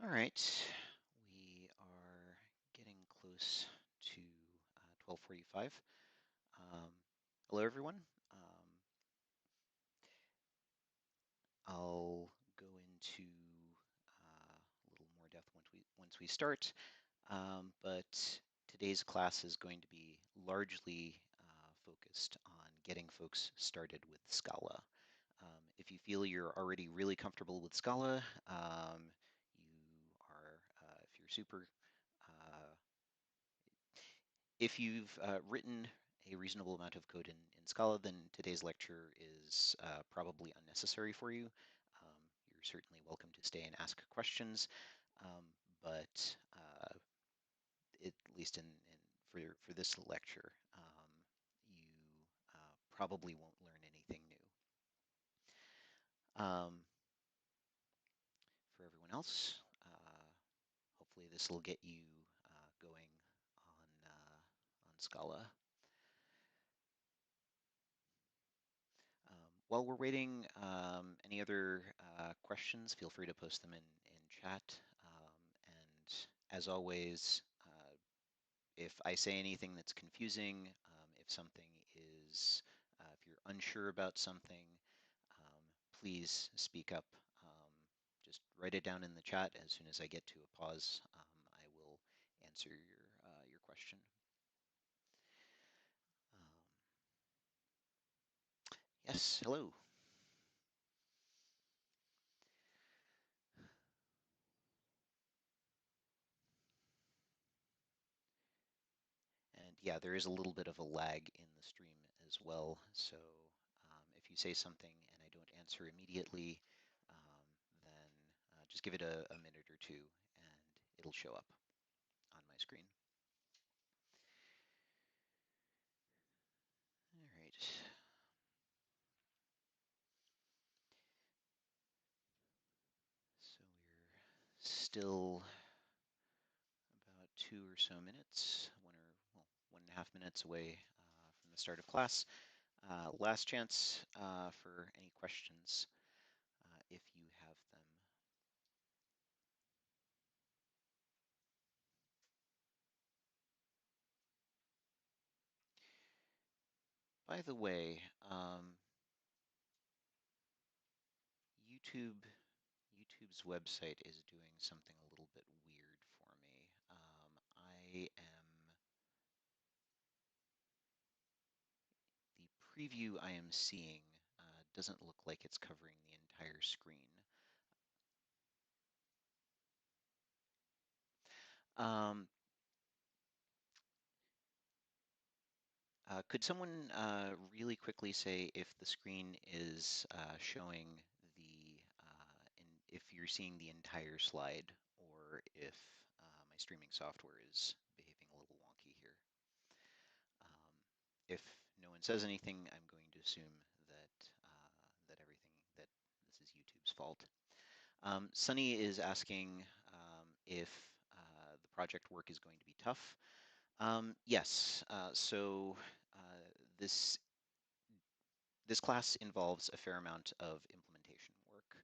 All right, we are getting close to 12:45. Hello, everyone. I'll go into a little more depth once we start, but today's class is going to be largely focused on getting folks started with Scala. If you feel you're already really comfortable with Scala, if you're super, uh, if you've written a reasonable amount of code in Scala, then today's lecture is probably unnecessary for you. You're certainly welcome to stay and ask questions, but at least for this lecture, you probably won't learn anything new. For everyone else, hopefully this will get you going on Scala. While we're waiting, any other questions, feel free to post them in chat. And as always, if I say anything that's confusing, if you're unsure about something, please speak up. Just write it down in the chat. As soon as I get to a pause, I will answer your question. question. Um, yes, hello. And yeah, there is a little bit of a lag in the stream as well. So if you say something and I don't answer immediately, then just give it a minute or two and it'll show up on my screen. All right. So we're still about 2 or so minutes, well, 1.5 minutes away from the start of class. Last chance for any questions if you have them. By the way, YouTube's website is doing something a little bit weird for me. The preview I am seeing doesn't look like it's covering the entire screen. Um, could someone really quickly say if the screen is showing if you're seeing the entire slide, or if my streaming software is behaving a little wonky here? If no one says anything, I'm going to assume that this is YouTube's fault. Sunny is asking if the project work is going to be tough. Yes. So this this class involves a fair amount of implementation work.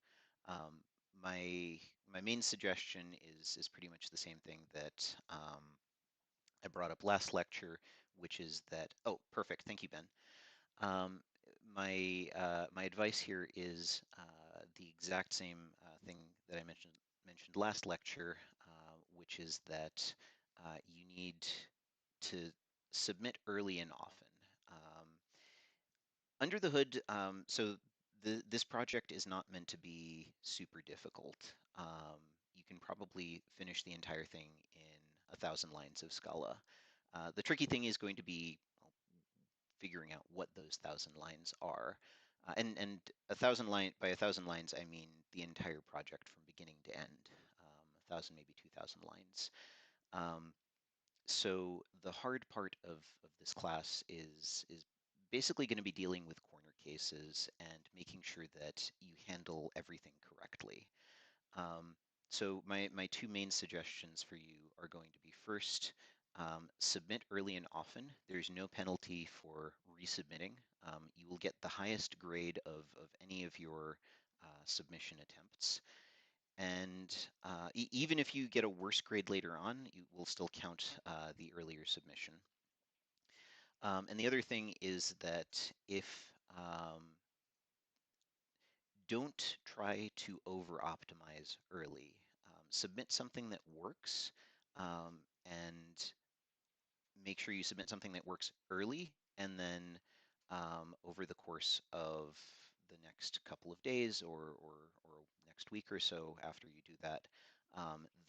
Um, my main suggestion is pretty much the same thing that I brought up last lecture, which is that, oh, perfect. Thank you, Ben. Um, my advice here is the exact same thing that I mentioned last lecture, which is that you need to submit early and often. Um, Under the hood, so this project is not meant to be super difficult. You can probably finish the entire thing in 1,000 lines of Scala. The tricky thing is going to be figuring out what those 1,000 lines are. And 1,000 line by 1,000 lines, I mean the entire project from beginning to end, 1,000, maybe 2,000 lines. So the hard part of this class is basically going to be dealing with corner cases and making sure that you handle everything correctly. Um, so my two main suggestions for you are going to be first, submit early and often. There's no penalty for resubmitting. You will get the highest grade of any of your submission attempts. And even if you get a worse grade later on, you will still count the earlier submission. And the other thing is that if don't try to over optimize early. Submit something that works and make sure you submit something that works early, and then over the course of the next couple of days or next week or so after you do that,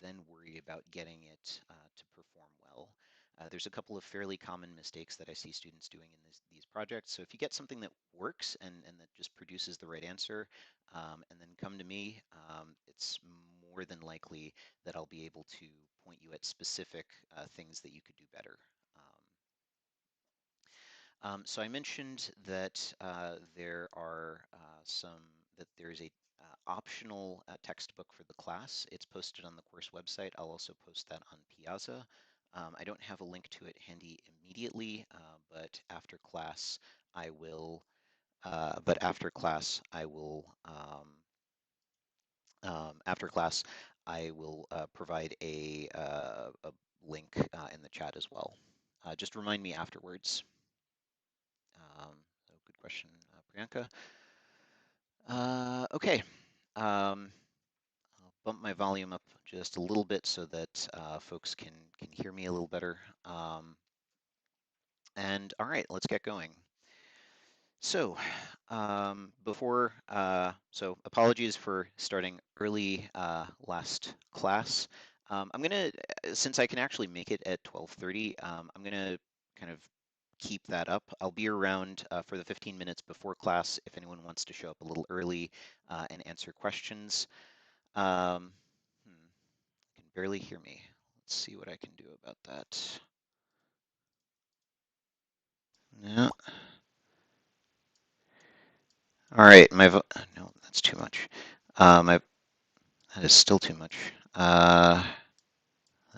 then worry about getting it to perform well. There's a couple of fairly common mistakes that I see students doing in these projects. So if you get something that works and that just produces the right answer, and then come to me, it's more than likely that I'll be able to point you at specific things that you could do better. Um, so I mentioned that there is a optional textbook for the class. It's posted on the course website. I'll also post that on Piazza. I don't have a link to it handy immediately, but after class I will. After class, I will provide a link in the chat as well. Just remind me afterwards. So good question, Priyanka. Okay. bump my volume up just a little bit so that folks can hear me a little better. And all right, let's get going. So so apologies for starting early last class. I'm gonna, since I can actually make it at 12:30, I'm gonna kind of keep that up. I'll be around for the 15 minutes before class if anyone wants to show up a little early and answer questions. Um, can barely hear me. Let's see what I can do about that. No. All right, no, that's too much. My That is still too much.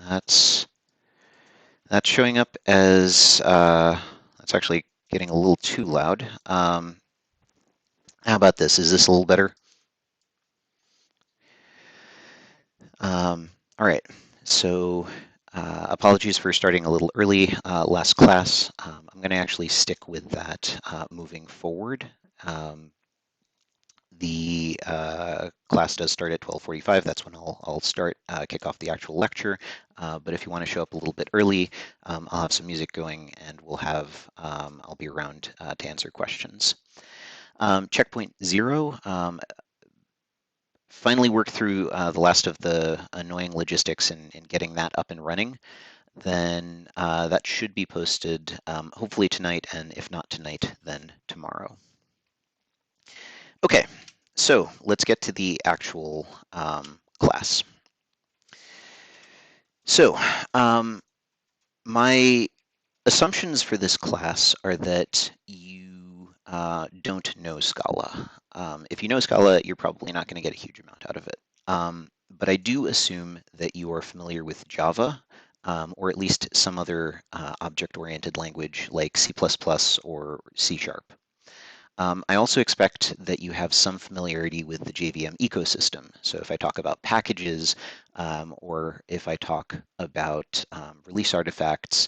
That's that's showing up as that's actually getting a little too loud. How about this? Is this a little better? All right. So apologies for starting a little early last class. I'm going to actually stick with that moving forward. The class does start at 12:45. That's when I'll start, kick off the actual lecture. But if you want to show up a little bit early, I'll have some music going and I'll be around to answer questions. Checkpoint 0, finally worked through the last of the annoying logistics in getting that up and running. Then that should be posted hopefully tonight, and if not tonight, then tomorrow. Okay, so let's get to the actual class. So my assumptions for this class are that you don't know Scala. If you know Scala, you're probably not going to get a huge amount out of it. But I do assume that you are familiar with Java, or at least some other object-oriented language like C++ or C#. I also expect that you have some familiarity with the JVM ecosystem. So if I talk about packages, or if I talk about release artifacts,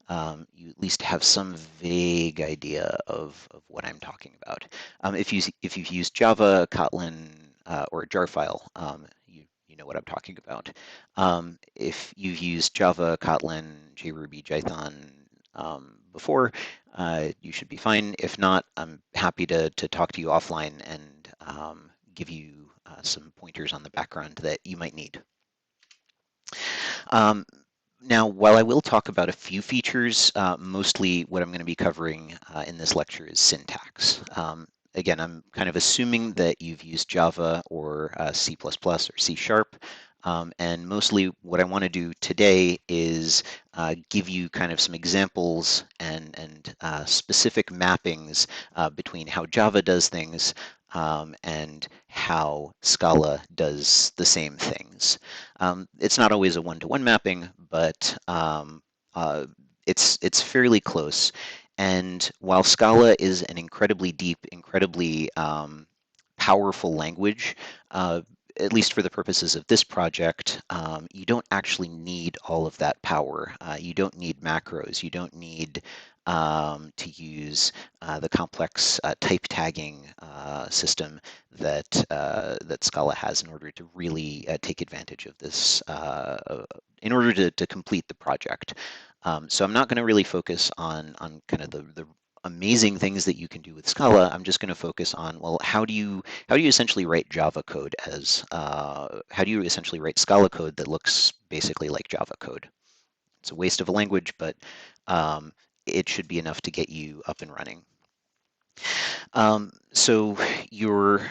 you at least have some vague idea of what I'm talking about. If you've used Java, Kotlin, or Jarfile, you know what I'm talking about. If you've used Java, Kotlin, JRuby, Jython before, you should be fine. If not, I'm happy to talk to you offline and give you some pointers on the background that you might need. Now, while I will talk about a few features, mostly what I'm going to be covering in this lecture is syntax. Again, I'm kind of assuming that you've used Java or C++ or C#. And mostly what I want to do today is give you kind of some examples and specific mappings between how Java does things and how Scala does the same things. It's not always a one-to-one mapping, but it's fairly close. And while Scala is an incredibly deep, incredibly powerful language, at least for the purposes of this project, you don't actually need all of that power. You don't need macros. You don't need to use the complex type tagging system that Scala has in order to really take advantage of this, in order to complete the project. So I'm not going to really focus on kind of the amazing things that you can do with Scala. I'm just going to focus on, well, how do you essentially write Java code as how do you essentially write Scala code that looks basically like Java code? It's a waste of a language, but it should be enough to get you up and running. So you're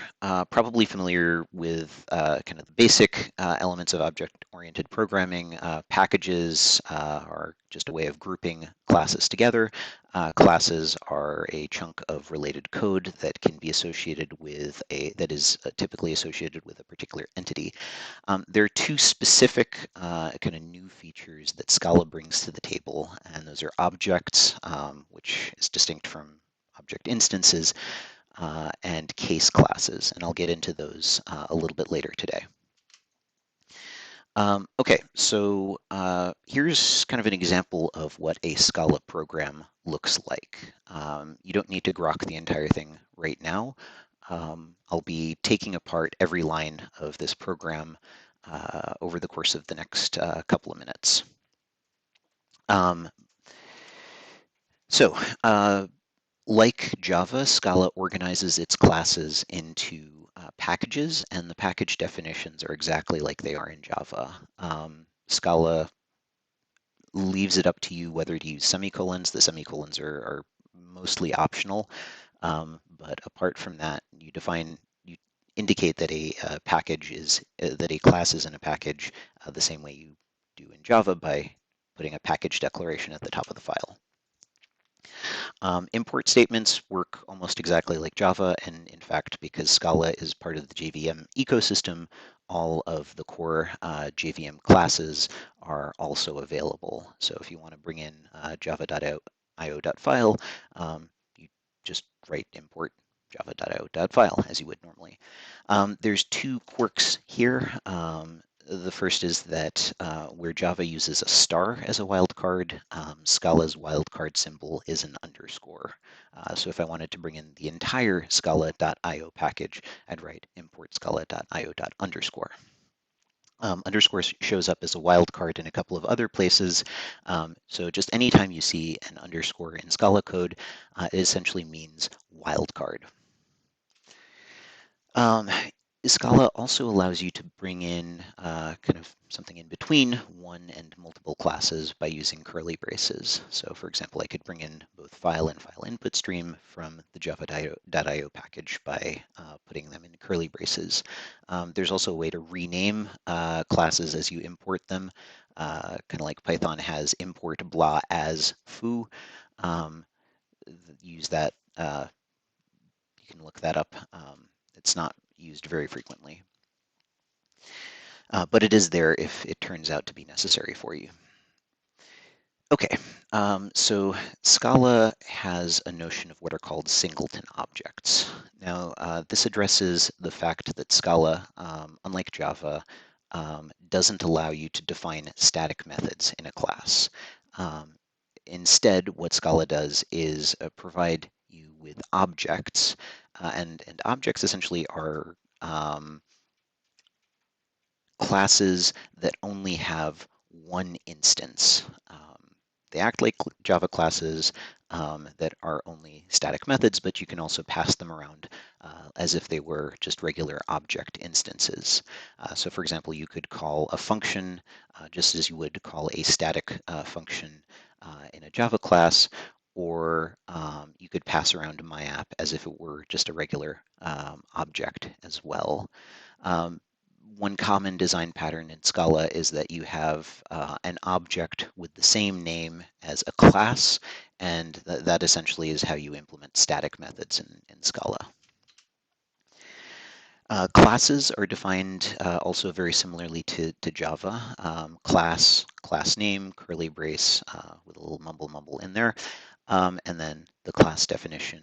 probably familiar with kind of the basic elements of object-oriented programming. Packages are just a way of grouping classes together. Classes are a chunk of related code that can be associated with that is typically associated with a particular entity. There are two specific kind of new features that Scala brings to the table, and those are objects, which is distinct from object instances, and case classes, and I'll get into those a little bit later today. Okay, so here's kind of an example of what a Scala program looks like. You don't need to grok the entire thing right now. I'll be taking apart every line of this program over the course of the next couple of minutes. Um, so, like Java, Scala organizes its classes into packages, and the package definitions are exactly like they are in Java. Scala leaves it up to you whether to use semicolons. The semicolons are mostly optional, but apart from that, you indicate that a package is that a class is in a package the same way you do in Java by putting a package declaration at the top of the file. Import statements work almost exactly like Java, and in fact, because Scala is part of the JVM ecosystem, all of the core JVM classes are also available. So if you want to bring in java.io.file, you just write import java.io.file as you would normally. There's two quirks here. The first is that where Java uses a star as a wildcard, Scala's wildcard symbol is an underscore. So if I wanted to bring in the entire scala.io package, I'd write import scala.io.underscore. Underscore shows up as a wildcard in a couple of other places. So just anytime you see an underscore in Scala code, it essentially means wildcard. Scala also allows you to bring in kind of something in between one and multiple classes by using curly braces. So for example, I could bring in both file and file input stream from the java.io package by putting them in curly braces. There's also a way to rename classes as you import them, kind of like Python has import blah as foo. Use that, you can look that up. It's not used very frequently, but it is there if it turns out to be necessary for you. Okay, so Scala has a notion of what are called singleton objects. Now, this addresses the fact that Scala, unlike Java, doesn't allow you to define static methods in a class. Instead, what Scala does is provide you with objects, and objects essentially are classes that only have one instance. They act like Java classes that are only static methods, but you can also pass them around as if they were just regular object instances. So for example, you could call a function just as you would call a static function in a Java class, or you could pass around myapp as if it were just a regular object as well. One common design pattern in Scala is that you have an object with the same name as a class, and that essentially is how you implement static methods in Scala. Classes are defined also very similarly to Java. Class name, curly brace with a little mumble in there, and then the class definition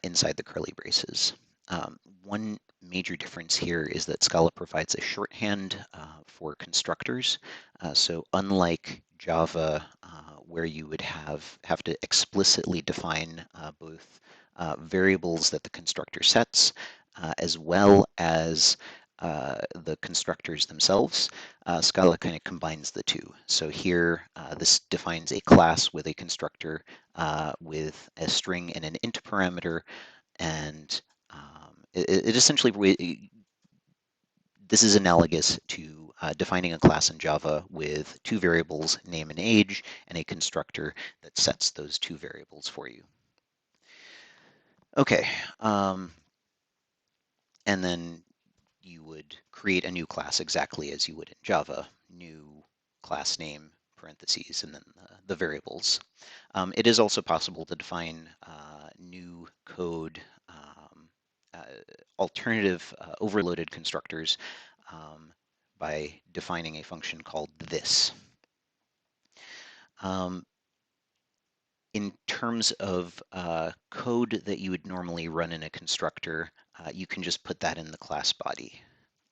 inside the curly braces. One major difference here is that Scala provides a shorthand for constructors. So unlike Java, where you would have to explicitly define both variables that the constructor sets, as well as the constructors themselves, Scala kind of combines the two. So here, this defines a class with a constructor with a string and an int parameter, and it essentially, this is analogous to defining a class in Java with two variables, name and age, and a constructor that sets those two variables for you. Okay, and then you would create a new class exactly as you would in Java, new class name, parentheses, and then the variables. It is also possible to define new code, alternative overloaded constructors by defining a function called this. In terms of code that you would normally run in a constructor, you can just put that in the class body,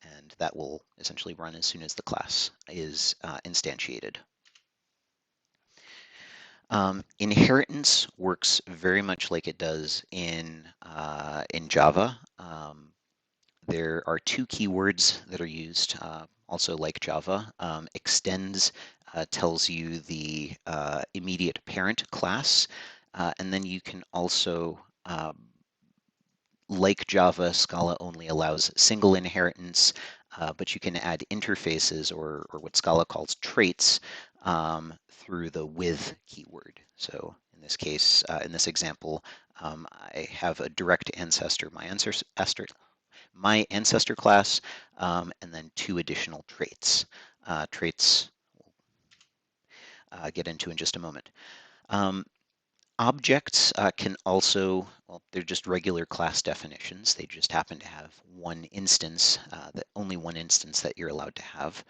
and that will essentially run as soon as the class is instantiated. Inheritance works very much like it does in Java. There are two keywords that are used. also like Java. Extends tells you the immediate parent class, and then you can also like Java, Scala only allows single inheritance, but you can add interfaces or what Scala calls traits through the with keyword. So in this case, in this example, I have a direct ancestor, my ancestor class, and then two additional traits. Traits we'll get into in just a moment. Um, Objects can also, well, they're just regular class definitions. They just happen to have one instance, only one instance that you're allowed to have.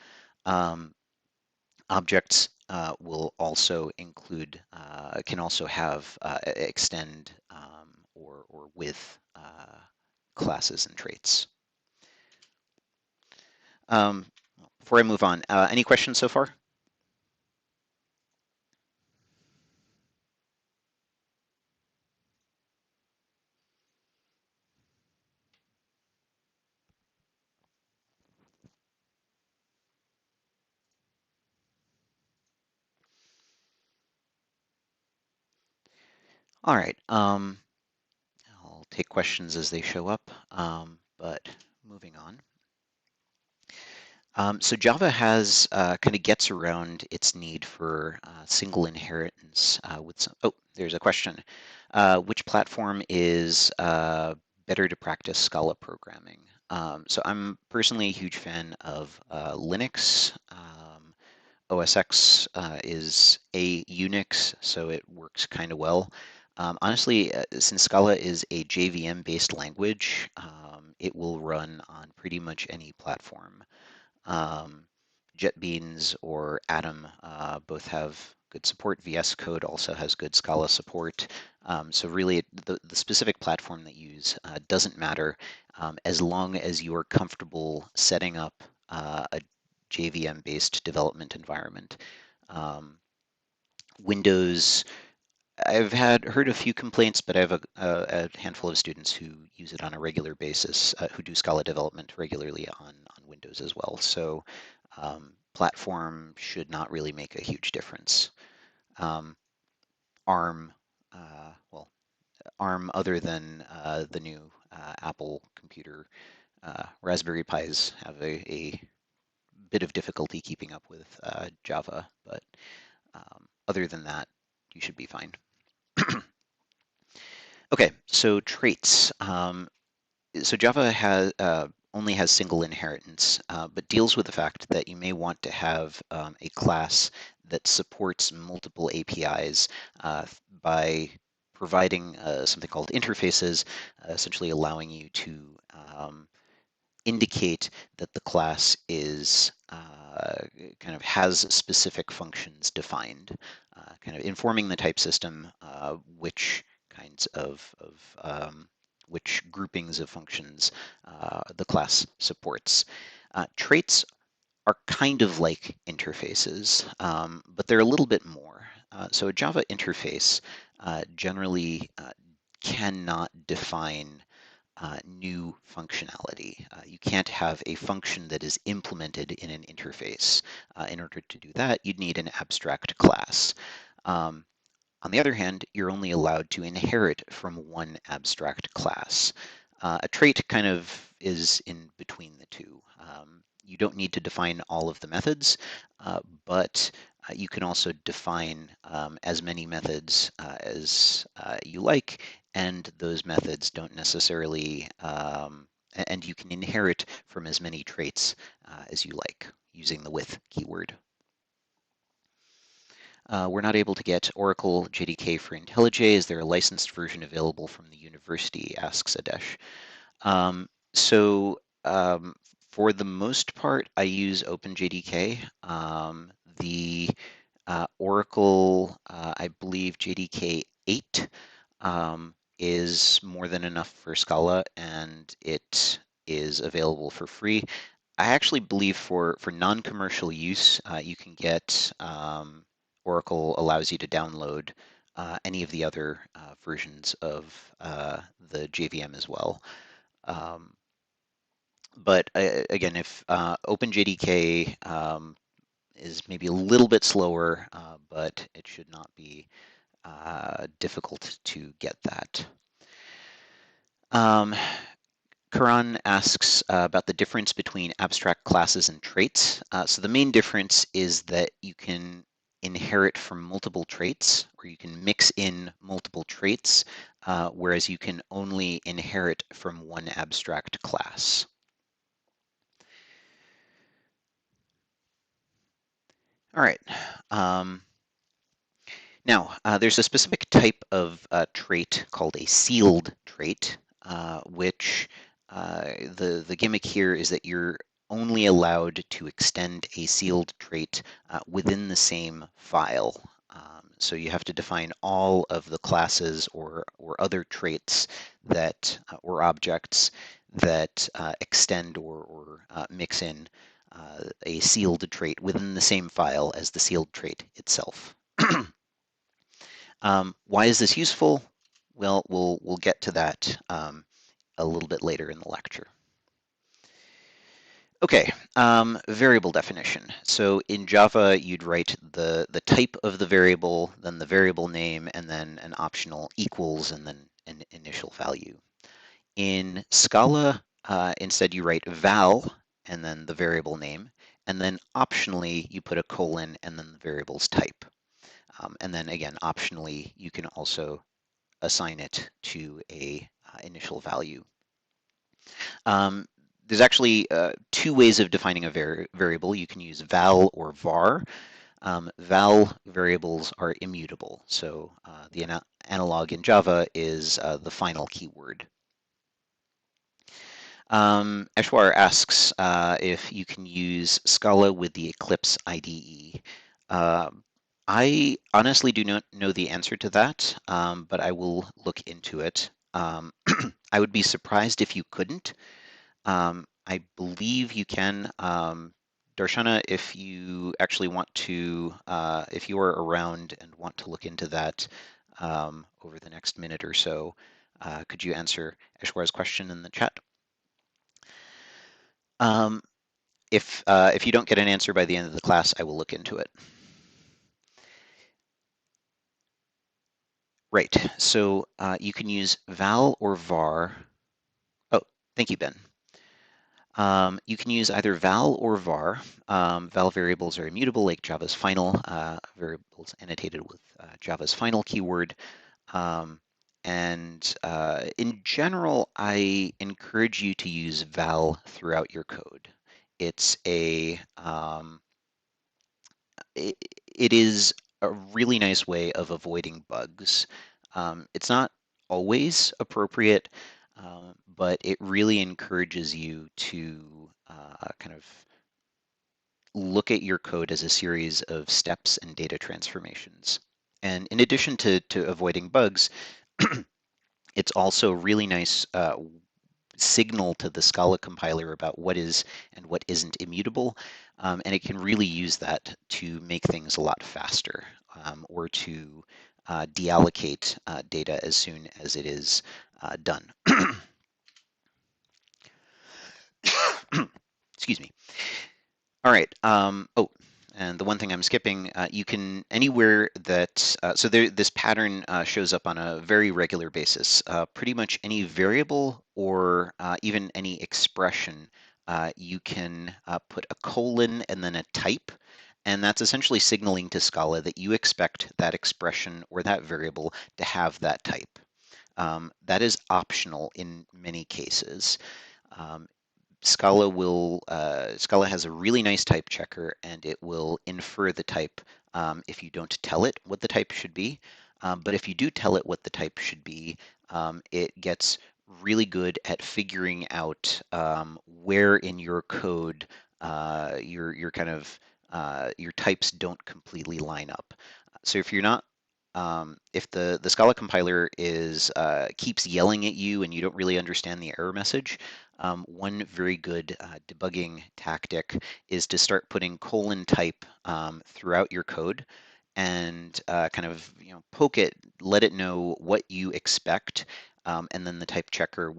Um, Objects will also include, can also have extend or with classes and traits. Um, Before I move on, any questions so far? All right. I'll take questions as they show up, but moving on. So Java has kind of gets around its need for single inheritance with some, oh, there's a question. Which platform is better to practice Scala programming? So I'm personally a huge fan of Linux. OS X is a Unix, so it works kind of well. Honestly, since Scala is a JVM-based language, it will run on pretty much any platform. Um, JetBeans or Atom both have good support. VS Code also has good Scala support. So really, the specific platform that you use doesn't matter as long as you're comfortable setting up a JVM-based development environment. Um, Windows, I've heard a few complaints, but I have a handful of students who use it on a regular basis, who do Scala development regularly on Windows as well. So platform should not really make a huge difference. Um, ARM, well, ARM other than the new Apple computer, Raspberry Pis have a bit of difficulty keeping up with Java, but other than that, you should be fine. Okay, so traits. So Java has only has single inheritance, but deals with the fact that you may want to have a class that supports multiple APIs by providing something called interfaces, essentially allowing you to indicate that the class is kind of has specific functions defined, kind of informing the type system which kinds of which groupings of functions the class supports. Traits are kind of like interfaces, but they're a little bit more. So a Java interface generally cannot define new functionality. You can't have a function that is implemented in an interface. In order to do that, you'd need an abstract class. Um, on the other hand, you're only allowed to inherit from one abstract class. A trait kind of is in between the two. You don't need to define all of the methods, but you can also define as many methods as you like, and those methods don't necessarily, and you can inherit from as many traits as you like using the with keyword. We're not able to get Oracle JDK for IntelliJ. Is there a licensed version available from the university? Asks Adesh. So for the most part, I use OpenJDK. The Oracle, I believe JDK 8 is more than enough for Scala, and it is available for free. I actually believe for non-commercial use, you can get Oracle allows you to download any of the other versions of the JVM as well. Um, But again, if OpenJDK is maybe a little bit slower, but it should not be difficult to get that. Karan asks about the difference between abstract classes and traits. So the main difference is that you can inherit from multiple traits, or you can mix in multiple traits, whereas you can only inherit from one abstract class. All right. Now, there's a specific type of trait called a sealed trait, which the gimmick here is that you're only allowed to extend a sealed trait within the same file. So you have to define all of the classes or other traits that or objects that extend or mix in a sealed trait within the same file as the sealed trait itself. Why is this useful? Well, we'll get to that a little bit later in the lecture. Okay, variable definition. So in Java, you'd write the type of the variable, then the variable name, and then an optional equals, and then an initial value. In Scala, instead you write val, and then the variable name, and then optionally you put a colon and then the variable's type. And then again, optionally, you can also assign it to a initial value. There's actually two ways of defining a variable. You can use val or var. Val variables are immutable, so the analog in Java is the final keyword. Eshwar asks if you can use Scala with the Eclipse IDE. I honestly do not know the answer to that, but I will look into it. I would be surprised if you couldn't. I believe you can. Darshana, if you actually want to, if you are around and want to look into that over the next minute or so, could you answer Eshwar's question in the chat? If you don't get an answer by the end of the class, I will look into it. Right, so you can use val or var. Oh, thank you, Ben. You can use either val or var. Val variables are immutable, like Java's final variables annotated with Java's final keyword. And in general, I encourage you to use val throughout your code. It's it is a really nice way of avoiding bugs. It's not always appropriate, but it really encourages you to kind of look at your code as a series of steps and data transformations. And in addition to avoiding bugs, it's also really nice signal to the Scala compiler about what is and what isn't immutable, and it can really use that to make things a lot faster or to deallocate data as soon as it is done. Excuse me. All right. Oh, and the one thing I'm skipping, you can anywhere that, so this pattern shows up on a very regular basis. Pretty much any variable or even any expression, you can put a colon and then a type. And that's essentially signaling to Scala that you expect that expression or that variable to have that type. That is optional in many cases. Scala has a really nice type checker, and it will infer the type if you don't tell it what the type should be. But if you do tell it what the type should be, it gets really good at figuring out where in your code your kind of your types don't completely line up. So if you're not if the Scala compiler is keeps yelling at you and you don't really understand the error message, one very good debugging tactic is to start putting colon type throughout your code and kind of poke it, let it know what you expect, and then the type checker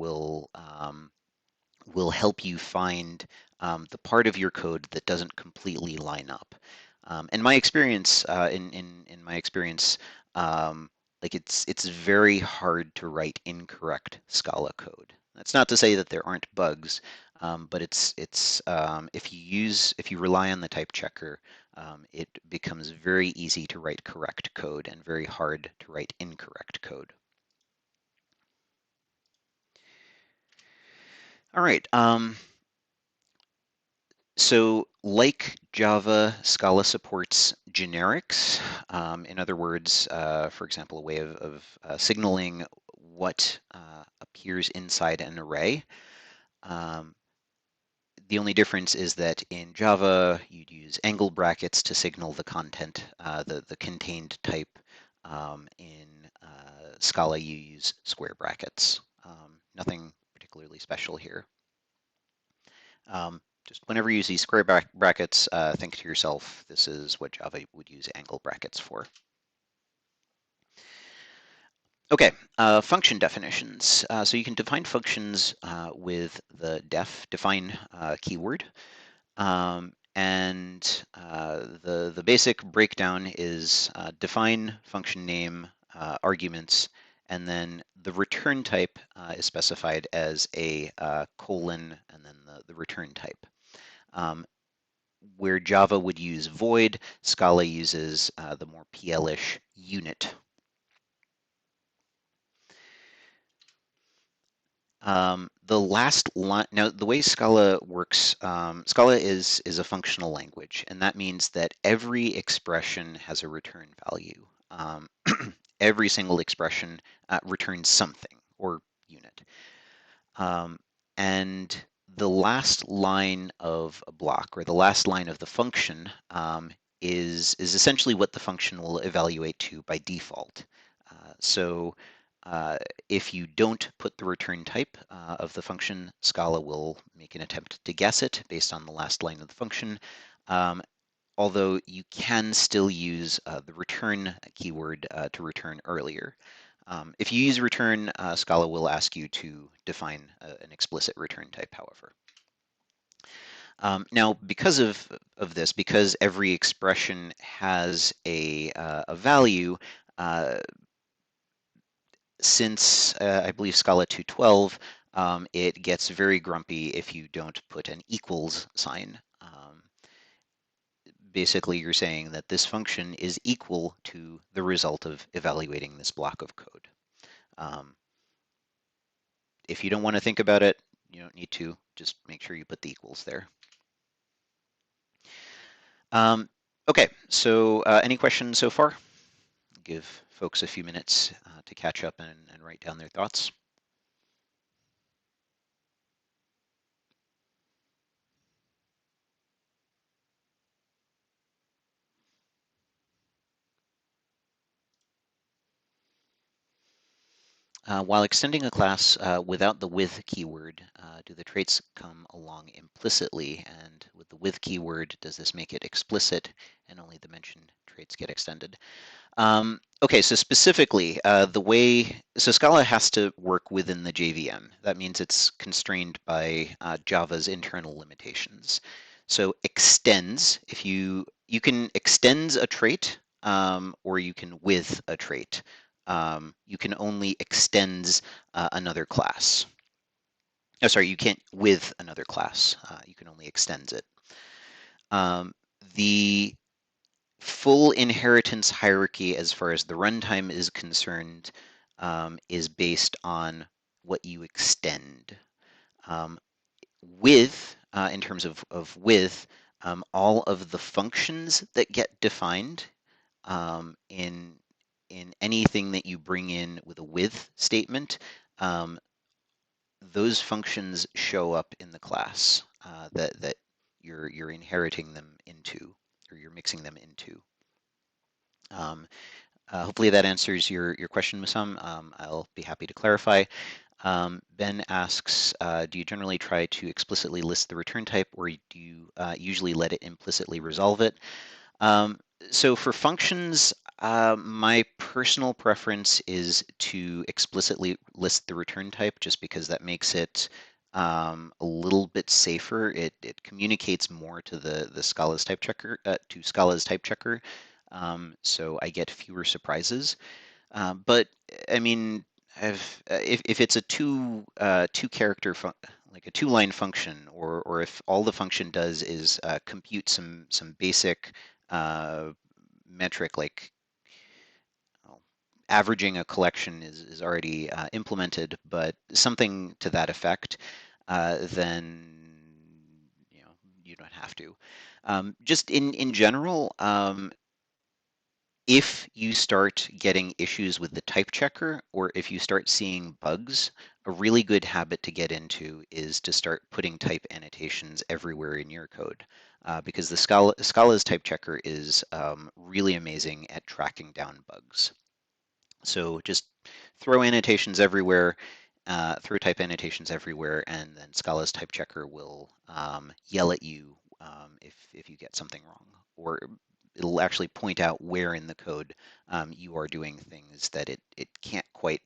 will help you find the part of your code that doesn't completely line up. And my experience, in my experience, like it's very hard to write incorrect Scala code. That's not to say that there aren't bugs, but if you rely on the type checker, it becomes very easy to write correct code and very hard to write incorrect code. All right. So like Java, Scala supports generics. In other words, for example, a way of signaling what appears inside an array. Um, the only difference is that in Java, you'd use angle brackets to signal the content, the contained type. In Scala, you use square brackets. Nothing particularly special here. Just whenever you use these square brackets, think to yourself, this is what Java would use angle brackets for. Okay, function definitions. So you can define functions with the define keyword. And the basic breakdown is define function name, arguments, and then the return type is specified as a colon and then the return type. Where Java would use void, Scala uses the more PL-ish unit. The last line, now the way Scala works, Scala is a functional language, and that means that every expression has a return value. Every single expression returns something or unit. And the last line of a block or the last line of the function is essentially what the function will evaluate to by default. So if you don't put the return type of the function, Scala will make an attempt to guess it based on the last line of the function. Although you can still use the return keyword to return earlier. If you use return, Scala will ask you to define an explicit return type, however. Now, because of this, because every expression has a value, since I believe Scala 2.12, it gets very grumpy if you don't put an equals sign. Basically, you're saying that this function is equal to the result of evaluating this block of code. If you don't want to think about it, you don't need to. Just make sure you put the equals there. Okay, so any questions so far? Give folks a few minutes to catch up and write down their thoughts. While extending a class without the with keyword, do the traits come along implicitly? And with the with keyword, does this make it explicit and only the mentioned traits get extended? Okay, so specifically, so Scala has to work within the JVM. That means it's constrained by Java's internal limitations. So extends, if you can extends a trait or you can with a trait. You can only extends another class. Oh, sorry, you can't with another class. You can only extends it. The full inheritance hierarchy as far as the runtime is concerned is based on what you extend. In terms of with, all of the functions that get defined in anything that you bring in with a with statement, those functions show up in the class that you're inheriting them into, or you're mixing them into. Hopefully that answers your question, Musam. I'll be happy to clarify. Ben asks, do you generally try to explicitly list the return type, or do you usually let it implicitly resolve it? So for functions, my personal preference is to explicitly list the return type, just because that makes it a little bit safer. It communicates more to the Scala's type checker to Scala's type checker, so I get fewer surprises. But I mean, if it's a two character like a two-line function, or if all the function does is compute some basic uh, metric like, well, averaging a collection is already implemented, but something to that effect, then you know you don't have to. Just in general, if you start getting issues with the type checker, or if you start seeing bugs, a really good habit to get into is to start putting type annotations everywhere in your code, because the Scala's type checker is really amazing at tracking down bugs. So just throw annotations everywhere, throw type annotations everywhere, and then Scala's type checker will yell at you if you get something wrong, or it'll actually point out where in the code you are doing things that it can't quite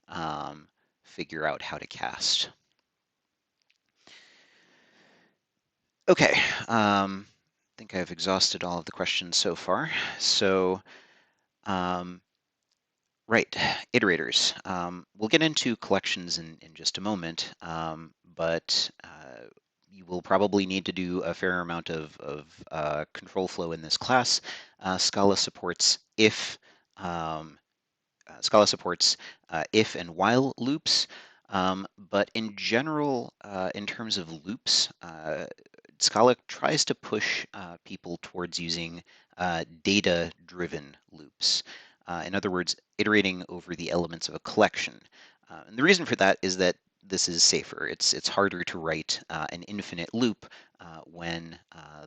um, figure out how to cast. Okay, I think I've exhausted all of the questions so far. So um, right, iterators. We'll get into collections in just a moment, but you will probably need to do a fair amount of control flow in this class. Scala supports um, Scala supports if and while loops, but in general, in terms of loops, Scala tries to push people towards using data-driven loops. In other words, iterating over the elements of a collection. And the reason for that is that this is safer. It's harder to write an infinite loop when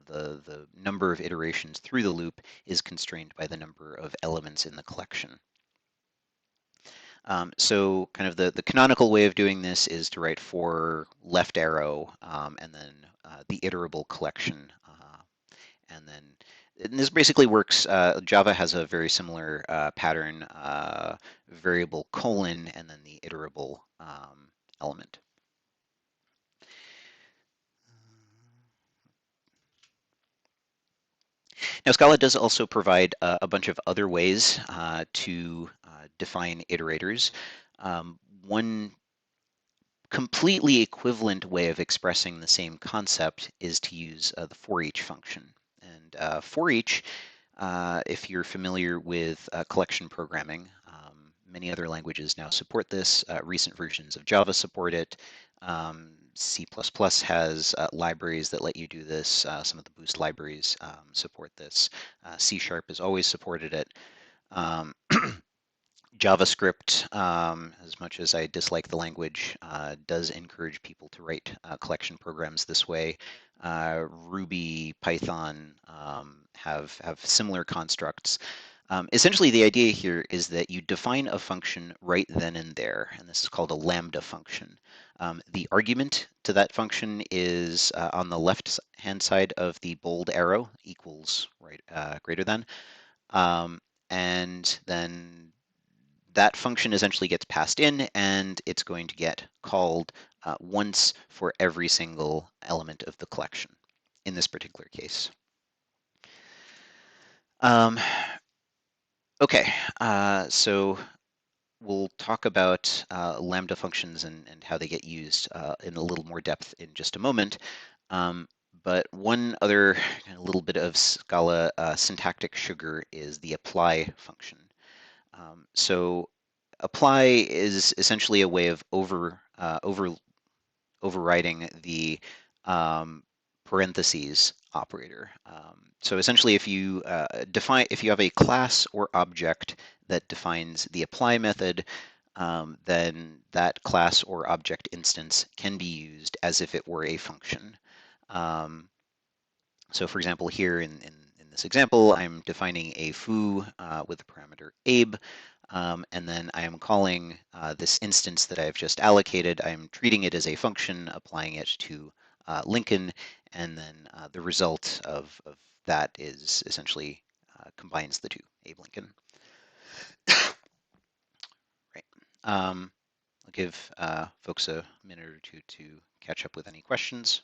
the number of iterations through the loop is constrained by the number of elements in the collection. So kind of the canonical way of doing this is to write for left arrow and then the iterable collection. And this basically works. Java has a very similar pattern, variable colon, and then the iterable element. Now, Scala does also provide a bunch of other ways to define iterators. One completely equivalent way of expressing the same concept is to use the for each function. And for each, if you're familiar with collection programming, many other languages now support this. Recent versions of Java support it. C++ has libraries that let you do this. Some of the Boost libraries support this. C# has always supported it. Um, JavaScript, as much as I dislike the language, does encourage people to write collection programs this way. Ruby, Python have similar constructs. Essentially, the idea here is that you define a function right then and there, and this is called a lambda function. The argument to that function is on the left-hand side of the bold arrow, equals right greater than, and then that function essentially gets passed in, and it's going to get called once for every single element of the collection in this particular case. Um, okay, so we'll talk about Lambda functions and how they get used in a little more depth in just a moment. But one other little bit of Scala syntactic sugar is the apply function. So apply is essentially a way of overriding the parentheses operator. So essentially, if you if you have a class or object that defines the apply method, then that class or object instance can be used as if it were a function. Um, so for example, here in this example, I'm defining a foo with the parameter abe, and then I am calling this instance that I've just allocated. I'm treating it as a function, applying it to Lincoln, and then the result of that is essentially combines the two, Abe Lincoln. Right. give folks a minute or two to catch up with any questions.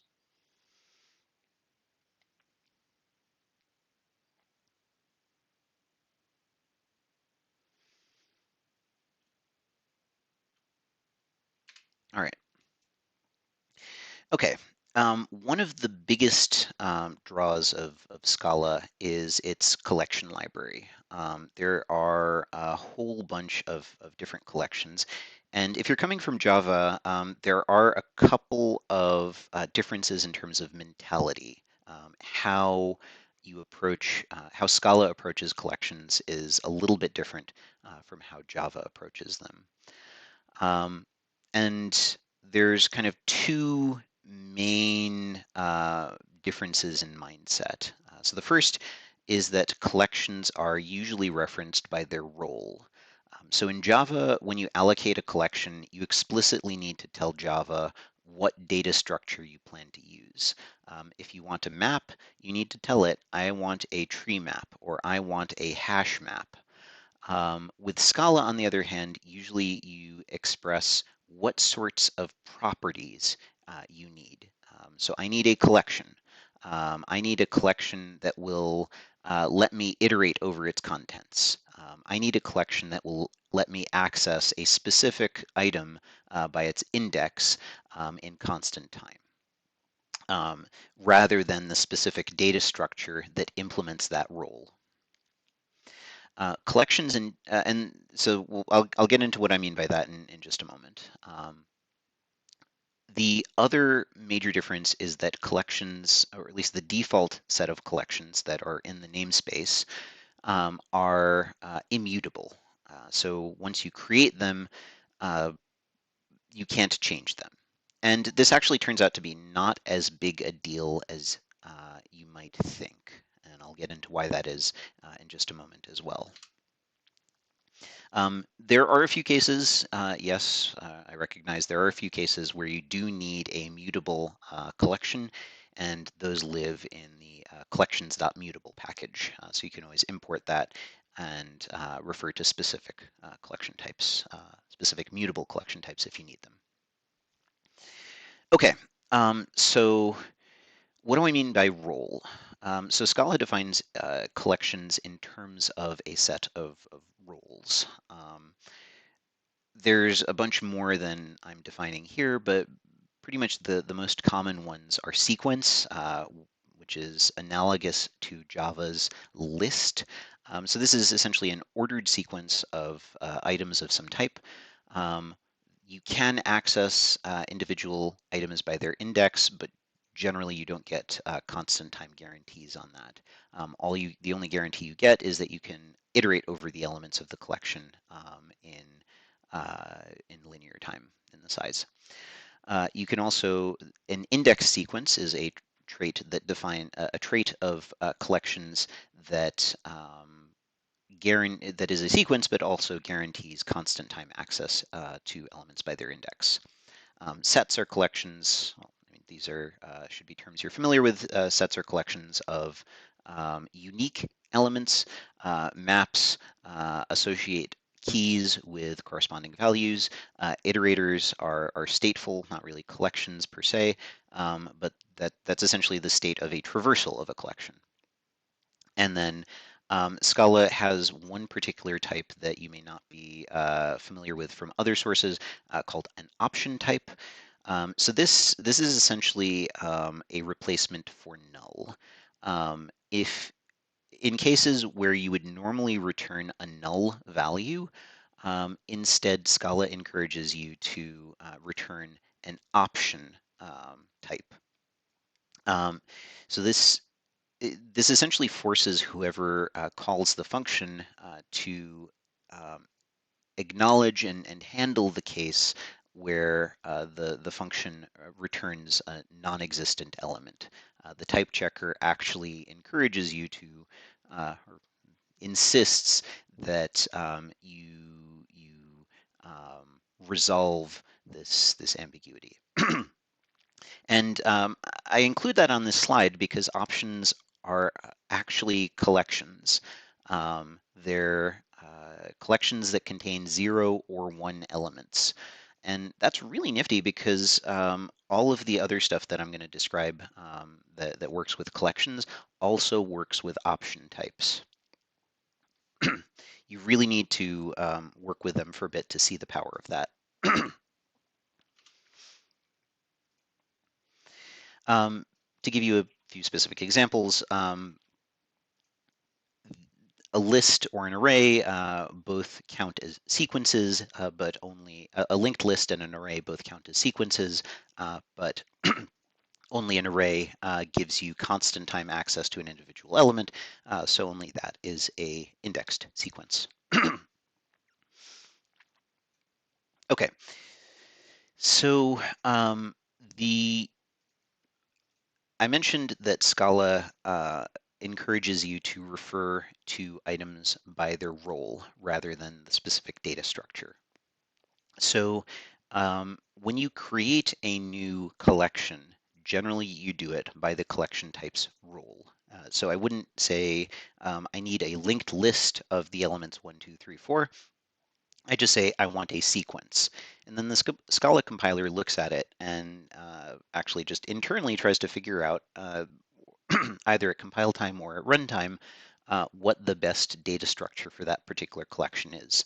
All right. Okay. One of the biggest draws of Scala is its collection library. There are a whole bunch of different collections. And if you're coming from Java, there are a couple of differences in terms of mentality. How you approach, how Scala approaches collections is a little bit different from how Java approaches them. Um, and there's kind of two main differences in mindset. So the first is that collections are usually referenced by their role. So in Java, when you allocate a collection, you explicitly need to tell Java what data structure you plan to use. If you want a map, you need to tell it, I want a tree map or I want a hash map. With Scala, on the other hand, usually you express what sorts of properties you need. So I need a collection. I need a collection that will let me iterate over its contents. I need a collection that will let me access a specific item by its index in constant time, rather than the specific data structure that implements that role. Collections and so I'll get into what I mean by that in just a moment. The other major difference is that collections, or at least the default set of collections that are in the namespace, are immutable. So once you create them, uh, you can't change them. And this actually turns out to be not as big a deal as you might think. And I'll get into why that is in just a moment as well. There are a few cases, yes, I recognize there are a few cases where you do need a mutable collection, and those live in the collections.mutable package. So you can always import that and refer to specific collection types, specific mutable collection types if you need them. Okay, so what do I mean by role? So Scala defines collections in terms of a set of roles. There's a bunch more than I'm defining here, but pretty much the most common ones are sequence, which is analogous to Java's list. So this is essentially an ordered sequence of items of some type. Um, you can access individual items by their index, but generally you don't get constant time guarantees on that. The only guarantee you get is that you can iterate over the elements of the collection in linear time in the size. You can also, an index sequence is a trait that define a trait of collections that that is a sequence, but also guarantees constant time access to elements by their index. Sets are collections. Well, I mean, these are should be terms you're familiar with. Sets are collections of unique elements. Maps associate keys with corresponding values. Iterators are stateful, not really collections per se, but that's essentially the state of a traversal of a collection. And then Scala has one particular type that you may not be familiar with from other sources called an option type. So this is essentially a replacement for null. If in cases where you would normally return a null value, instead Scala encourages you to return an option type. So this essentially forces whoever calls the function to um, acknowledge and handle the case where the function returns a non-existent element. The type checker actually encourages you to, or insists that you resolve this ambiguity. And I include that on this slide because options are actually collections. They're collections that contain 0 or 1 elements. And that's really nifty because all of the other stuff that I'm going to describe that works with collections also works with option types. You really need to work with them for a bit to see the power of that. um, to give you a few specific examples, a list or an array both count as sequences, but only a linked list and an array both count as sequences, but only an array gives you constant time access to an individual element, so only that is a indexed sequence. Okay, so the I mentioned that Scala encourages you to refer to items by their role rather than the specific data structure. So when you create a new collection, generally you do it by the collection type's role. So I wouldn't say I need a linked list of the elements 1, 2, 3, 4. I just say I want a sequence. And then the Scala compiler looks at it and actually just internally tries to figure out either at compile time or at runtime what the best data structure for that particular collection is.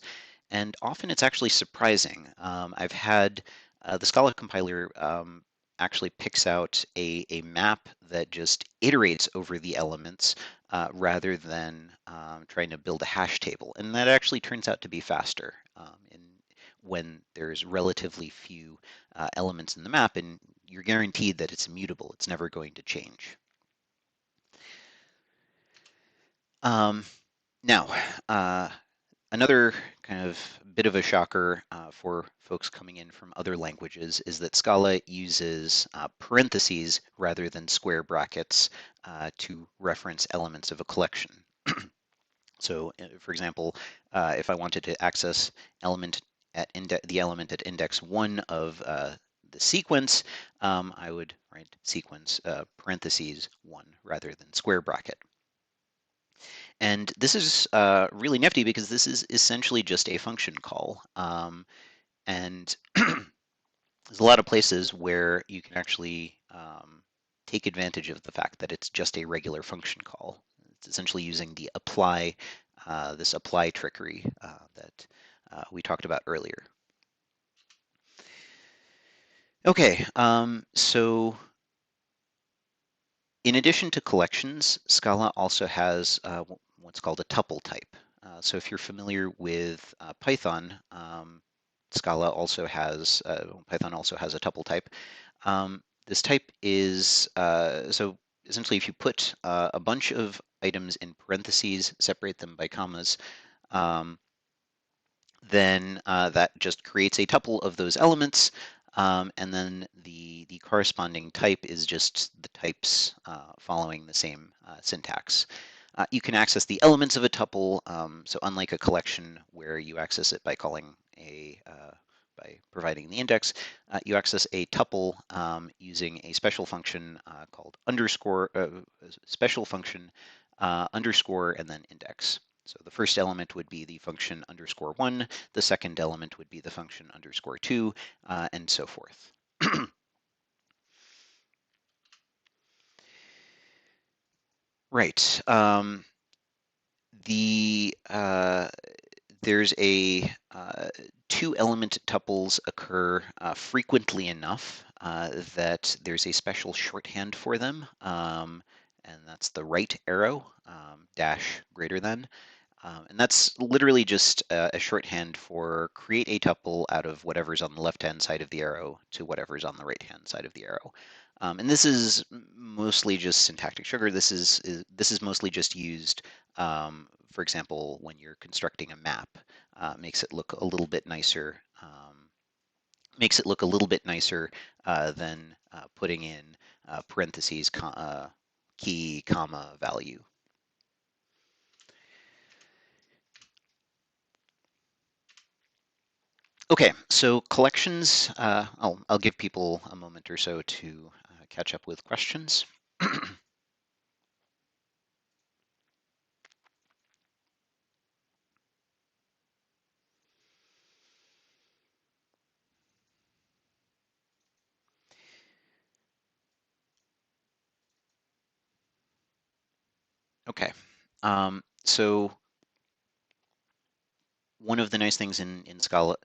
And often it's actually surprising. I've had the Scala compiler actually picks out a map that just iterates over the elements rather than trying to build a hash table. And that actually turns out to be faster when there's relatively few elements in the map, and you're guaranteed that it's immutable. It's never going to change. Now, another kind of bit of a shocker for folks coming in from other languages is that Scala uses parentheses rather than square brackets to reference elements of a collection. So, for example, if I wanted to access the element at index 1 of the sequence, I would write sequence parentheses 1 rather than square bracket. And this is really nifty because this is essentially just a function call. And there's a lot of places where you can actually take advantage of the fact that it's just a regular function call. It's essentially using the apply, this apply trickery that we talked about earlier. Okay, so in addition to collections, Scala also has what's called a tuple type. So if you're familiar with Python, Python also has a tuple type. This type is so essentially if you put a bunch of items in parentheses, separate them by commas, um, then that just creates a tuple of those elements, and then the corresponding type is just the types following the same syntax. You can access the elements of a tuple, so unlike a collection where you access it by calling by providing the index, you access a tuple using a special function called underscore, special function underscore and then index. So the first element would be the function underscore 1, the second element would be the function underscore 2, and so forth. Right. There's a two-element tuples occur frequently enough that there's a special shorthand for them, and that's the right arrow, dash greater than. And that's literally just a shorthand for create a tuple out of whatever's on the left-hand side of the arrow to whatever's on the right-hand side of the arrow. And this is mostly just syntactic sugar. This is mostly just used, for example, when you're constructing a map. Makes it look a little bit nicer. Makes it look a little bit nicer than putting in parentheses, key, comma, value. Okay, so collections, I'll give people a moment or so to catch up with questions. Okay. So one of the nice things in Scala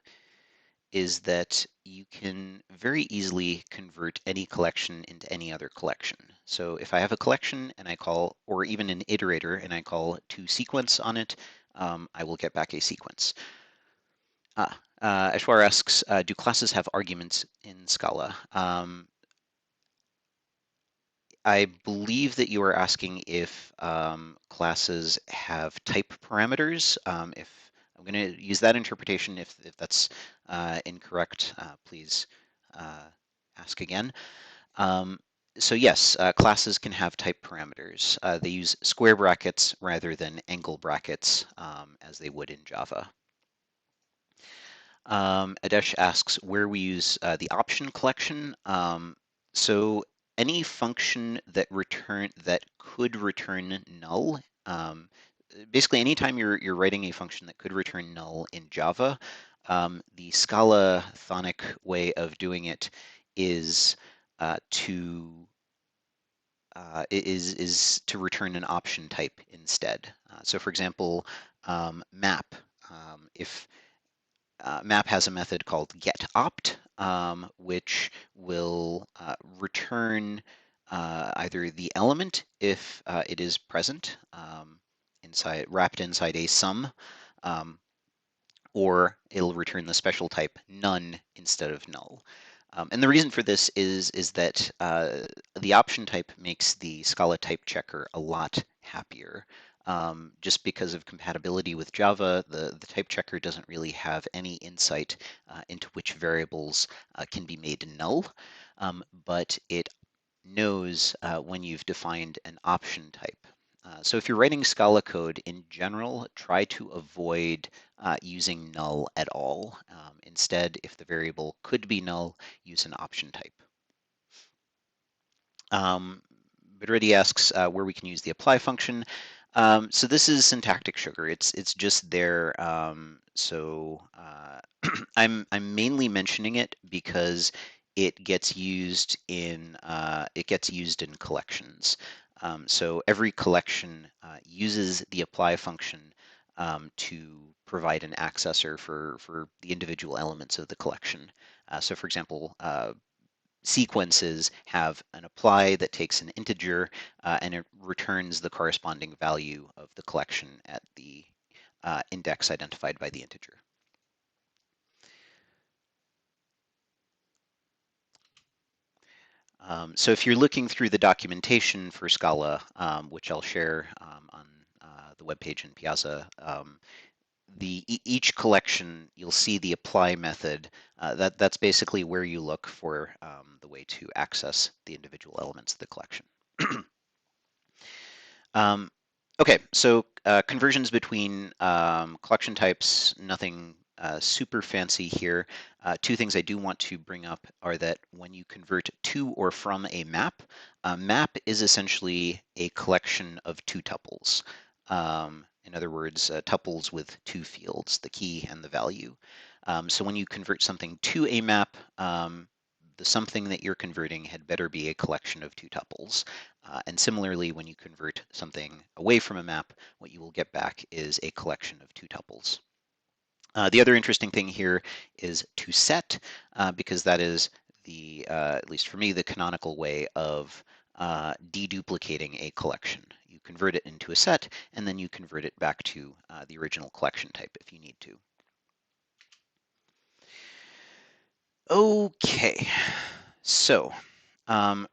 is that you can very easily convert any collection into any other collection. So if I have a collection and I call, or even an iterator, and I call toSequence on it, I will get back a sequence. Ashwar asks, do classes have arguments in Scala? I believe that you are asking if classes have type parameters. If I'm going to use that interpretation, if that's incorrect, please ask again. Um, so yes, classes can have type parameters. They use square brackets rather than angle brackets as they would in Java. Adesh asks where we use the option collection. So any function that could return null. Basically, anytime you're writing a function that could return null in Java, the Scala Thonic way of doing it is to is to return an option type instead. So, for example, map. If Map has a method called getOpt, which will return either the element if it is present wrapped inside a sum, um, or it'll return the special type none instead of null. And the reason for this is that the option type makes the Scala type checker a lot happier. Just because of compatibility with Java, the type checker doesn't really have any insight into which variables can be made null, but it knows when you've defined an option type. So if you're writing Scala code in general, try to avoid using null at all. Instead, if the variable could be null, use an option type. Bedretti asks where we can use the apply function. So this is syntactic sugar. It's just there. I'm mainly mentioning it because it gets used in collections. So every collection uses the apply function to provide an accessor for the individual elements of the collection. So for example, sequences have an apply that takes an integer and it returns the corresponding value of the collection at the index identified by the integer. So if you're looking through the documentation for Scala, which I'll share on the webpage in Piazza, each collection, you'll see the apply method. That's basically where you look for the way to access the individual elements of the collection. Um, okay, so conversions between collection types, nothing super fancy here. Two things I do want to bring up are that when you convert to or from a map is essentially a collection of two tuples. In other words, tuples with two fields, the key and the value. So when you convert something to a map, the something that you're converting had better be a collection of two tuples. And similarly, when you convert something away from a map, what you will get back is a collection of two tuples. The other interesting thing here is toSet, because that is at least for me, the canonical way of deduplicating a collection. You convert it into a set, and then you convert it back to the original collection type if you need to. Okay, so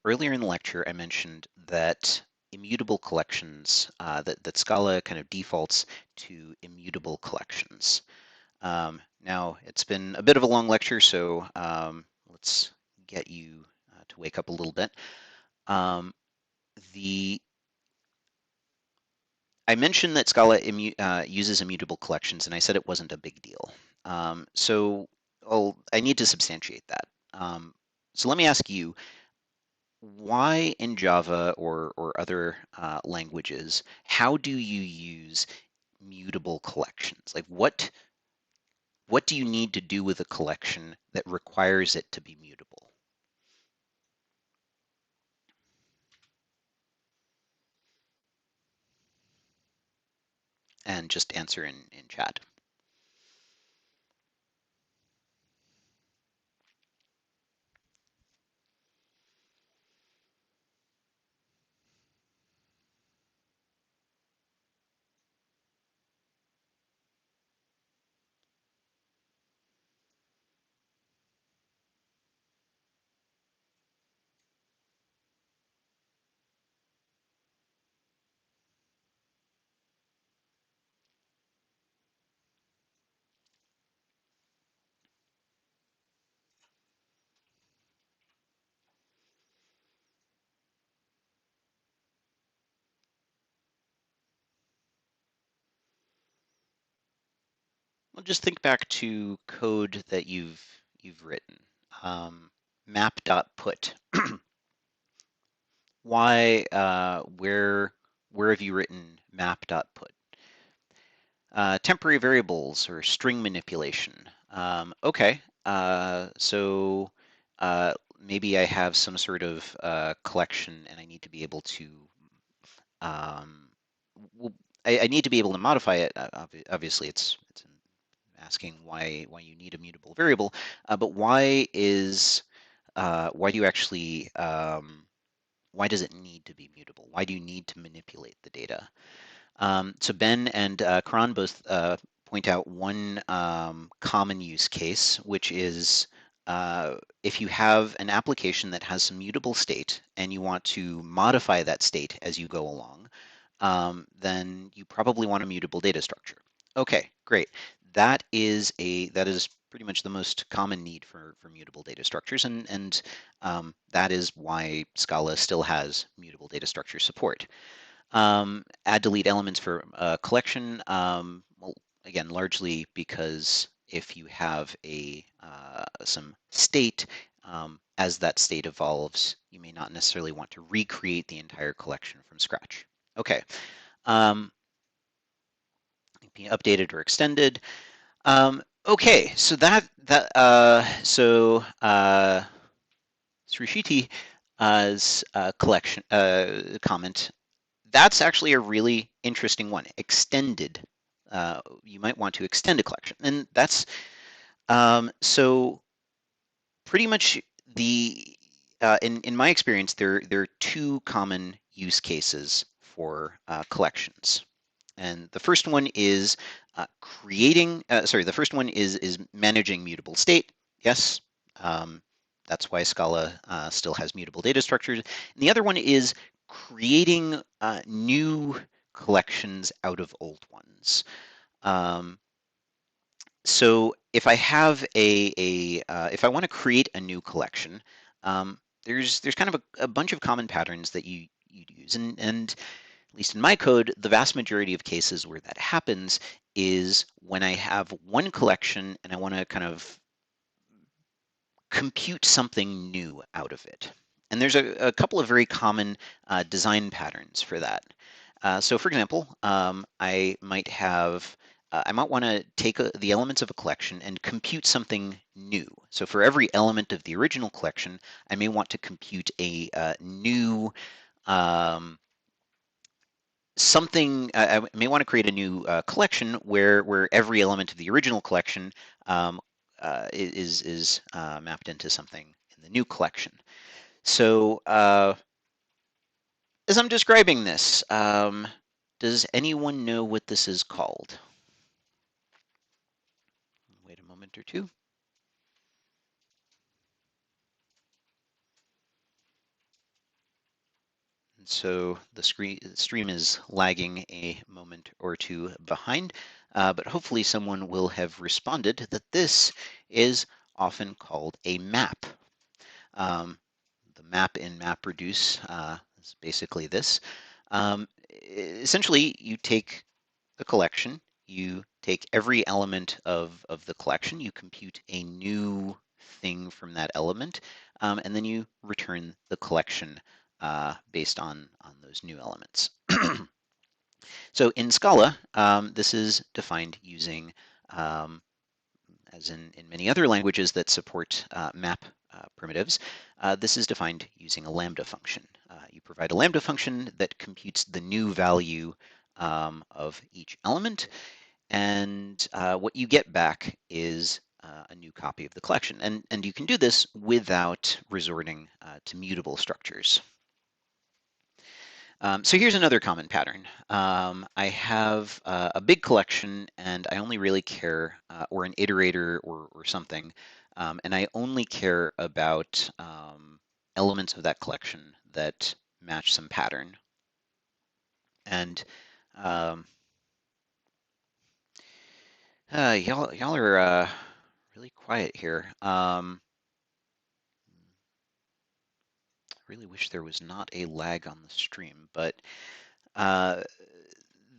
earlier in the lecture, I mentioned that immutable collections, that Scala kind of defaults to immutable collections. Now, it's been a bit of a long lecture, so let's get you to wake up a little bit. I mentioned that Scala uses immutable collections, and I said it wasn't a big deal. So I need to substantiate that. So let me ask you, why in Java or other languages, how do you use mutable collections? Like what do you need to do with a collection that requires it to be mutable? and just answer in chat. Well, just think back to code that you've written. Map.put. Why, where have you written map.put? Temporary variables or string manipulation. Okay, so maybe I have some sort of collection and I need to be able to, um, I need to be able to modify it. Obviously, it's asking why you need a mutable variable, but why do you actually why does it need to be mutable? Why do you need to manipulate the data? So Ben and Karan both point out one common use case, which is if you have an application that has some mutable state and you want to modify that state as you go along, then you probably want a mutable data structure. Okay, great. That is pretty much the most common need for mutable data structures, and that is why Scala still has mutable data structure support. Add delete elements for collection. Well, again, largely because if you have some state, as that state evolves, you may not necessarily want to recreate the entire collection from scratch. Okay, be updated or extended. Okay, so Srishiti's collection comment, that's actually a really interesting one. Extended. You might want to extend a collection, and that's so pretty much the in my experience, there are two common use cases for collections. And the first one is the first one is managing mutable state. Yes, um, that's why Scala still has mutable data structures. And the other one is creating new collections out of old ones. Um, so if I have if I want to create a new collection, there's kind of a bunch of common patterns that you use, and at least in my code, the vast majority of cases where that happens is when I have one collection and I want to kind of compute something new out of it. And there's a couple of very common design patterns for that. So for example, I might want to take the elements of a collection and compute something new. So for every element of the original collection, I may want to compute a new something. I may want to create a new collection where every element of the original collection is mapped into something in the new collection. So as I'm describing this, does anyone know what this is called? Wait a moment or two. And so the stream is lagging a moment or two behind, but hopefully someone will have responded that this is often called a map. The map in MapReduce is basically this. Essentially, you take a collection, you take every element of the collection, you compute a new thing from that element, and then you return the collection based on those new elements. So in Scala, this is defined using as in many other languages that support map primitives, this is defined using a lambda function. You provide a lambda function that computes the new value of each element, and what you get back is a new copy of the collection. And you can do this without resorting to mutable structures. So here's another common pattern. I have a big collection and I only really care, or an iterator or something, and I only care about elements of that collection that match some pattern. And um, y'all are really quiet here. Really wish there was not a lag on the stream, but uh,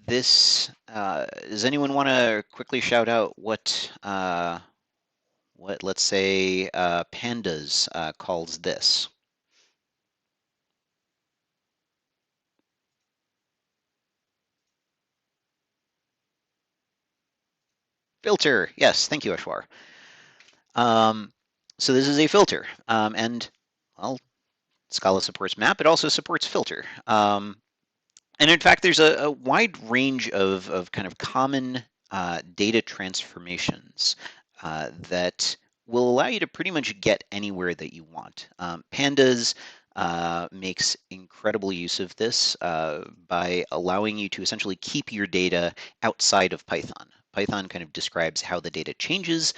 does anyone want to quickly shout out what let's say pandas calls this? Filter. Yes, thank you, Ashwar. Um, so this is a filter, and well, Scala supports map. It also supports filter. And in fact, there's a wide range of kind of common data transformations that will allow you to pretty much get anywhere that you want. Pandas makes incredible use of this by allowing you to essentially keep your data outside of Python. Python kind of describes how the data changes,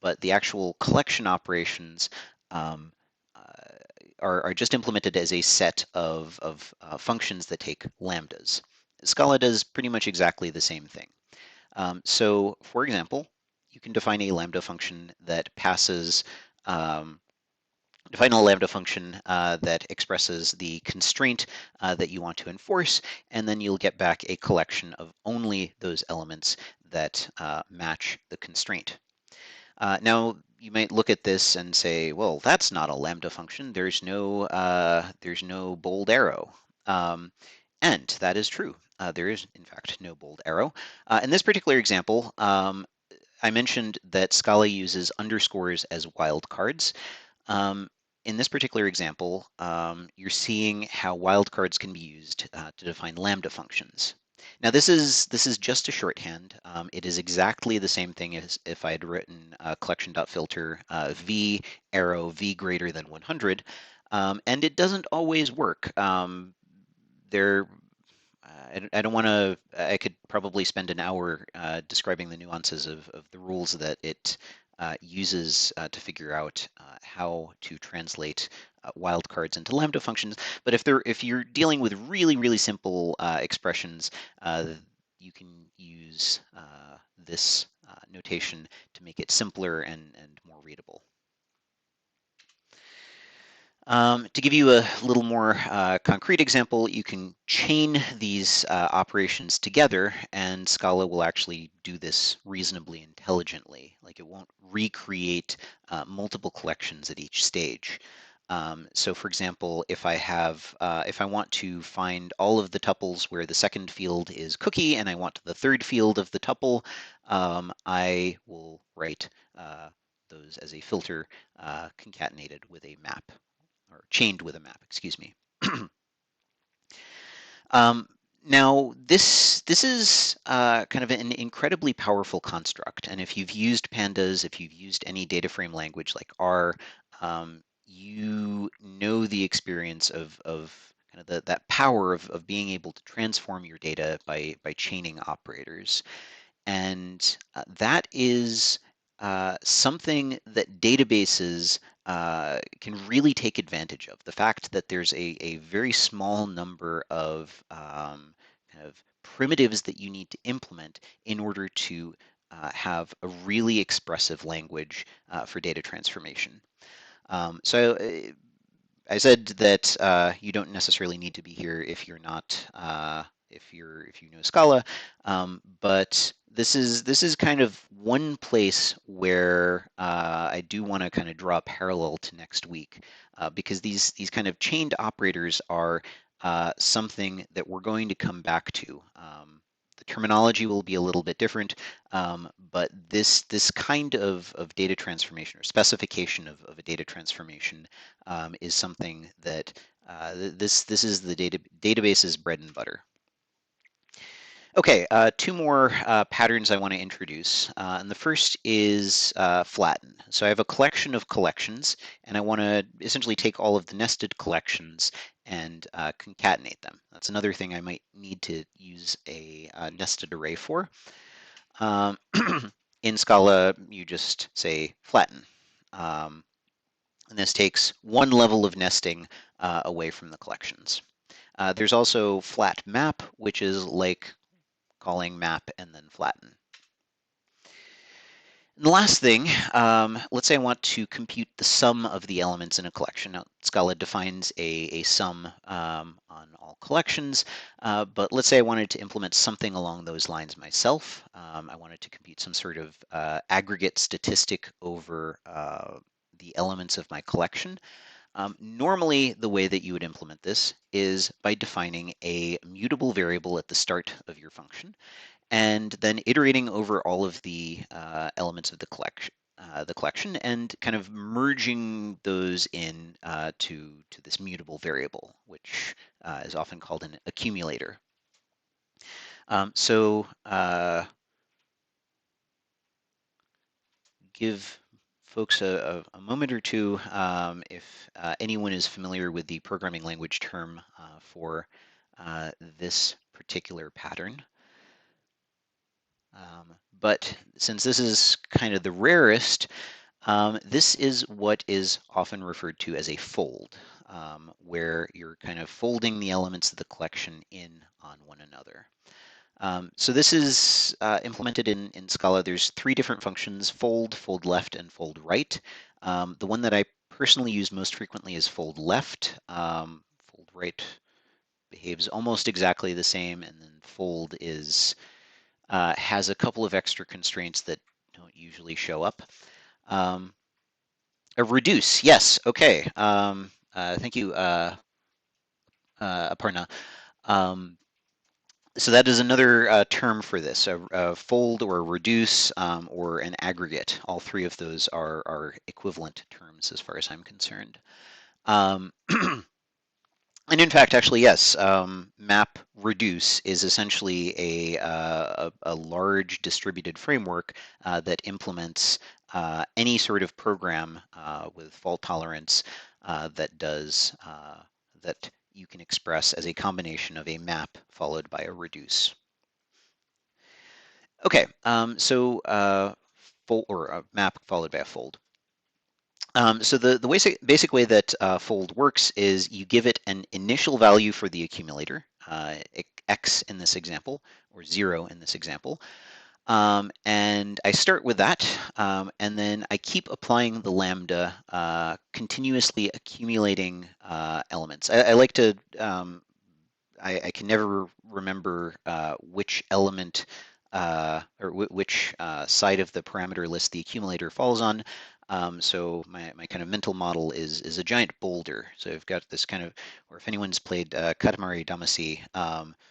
but the actual collection operations um, are just implemented as a set of functions that take lambdas. Scala does pretty much exactly the same thing. So, for example, you can define a lambda function that passes define a lambda function that expresses the constraint that you want to enforce, and then you'll get back a collection of only those elements that match the constraint. Now, you might look at this and say, well, that's not a lambda function. There's no bold arrow. And that is true. There is, in fact, no bold arrow. In this particular example, I mentioned that Scala uses underscores as wildcards. Um, in this particular example, you're seeing how wildcards can be used to define lambda functions. Now this is just a shorthand. It is exactly the same thing as if I had written collection.filter v arrow v greater than 100, and it doesn't always work. There I don't want to. I could probably spend an hour describing the nuances of the rules that it uses to figure out how to translate wildcards into lambda functions. But if you're dealing with really simple expressions, you can use this notation to make it simpler and more readable. To give you a little more concrete example, you can chain these operations together, and Scala will actually do this reasonably intelligently. Like it won't recreate multiple collections at each stage. So, for example, if I want to find all of the tuples where the second field is cookie, and I want the third field of the tuple, I will write those as a filter concatenated with a map or chained with a map, excuse me. um, Now, this is kind of an incredibly powerful construct, and if you've used pandas, if you've used any data frame language like R, you know the experience of kind of that power of being able to transform your data by chaining operators. And that is something that databases can really take advantage of. The fact that there's a very small number of kind of primitives that you need to implement in order to have a really expressive language for data transformation. So I said that you don't necessarily need to be here if you're not if you know Scala, but this is kind of one place where I do want to kind of draw a parallel to next week because these kind of chained operators are something that we're going to come back to. The terminology will be a little bit different, but this kind of data transformation or specification of a data transformation is something that this is the database's bread and butter. Okay, two more patterns I want to introduce. And the first is flatten. So I have a collection of collections, and I want to essentially take all of the nested collections and concatenate them. That's another thing I might need to use a nested array for. Um, in Scala, you just say flatten. Um, and this takes one level of nesting away from the collections. There's also flat map, which is like calling map and then flatten. And the last thing, let's say I want to compute the sum of the elements in a collection. Now, Scala defines a sum on all collections, but let's say I wanted to implement something along those lines myself. I wanted to compute some sort of aggregate statistic over the elements of my collection. Normally, the way that you would implement this is by defining a mutable variable at the start of your function, and then iterating over all of the elements of the collection, and kind of merging those in to this mutable variable, which is often called an accumulator. So give folks a moment or two if anyone is familiar with the programming language term for this particular pattern. But since this is kind of the rarest, this is what is often referred to as a fold, where you're kind of folding the elements of the collection in on one another. So this is implemented in Scala. There's three different functions: fold, fold left, and fold right. The one that I personally use most frequently is fold left. Fold right behaves almost exactly the same, and then fold is has a couple of extra constraints that don't usually show up. A reduce, yes, okay. Thank you, Aparna. Um, so that is another term for this, a fold or a reduce or an aggregate. All three of those are equivalent terms as far as I'm concerned. Um, And in fact, actually, yes, map reduce is essentially a large distributed framework that implements any sort of program with fault tolerance that does that you can express as a combination of a map followed by a reduce. Okay, so fold or a map followed by a fold. So the basic way that fold works is you give it an initial value for the accumulator, x in this example, or 0 in this example. And I start with that, and then I keep applying the lambda, continuously accumulating elements. I like to, I can never remember which element or which side of the parameter list the accumulator falls on. So my kind of mental model is a giant boulder. So I've got this kind of, or if anyone's played Katamari Damacy,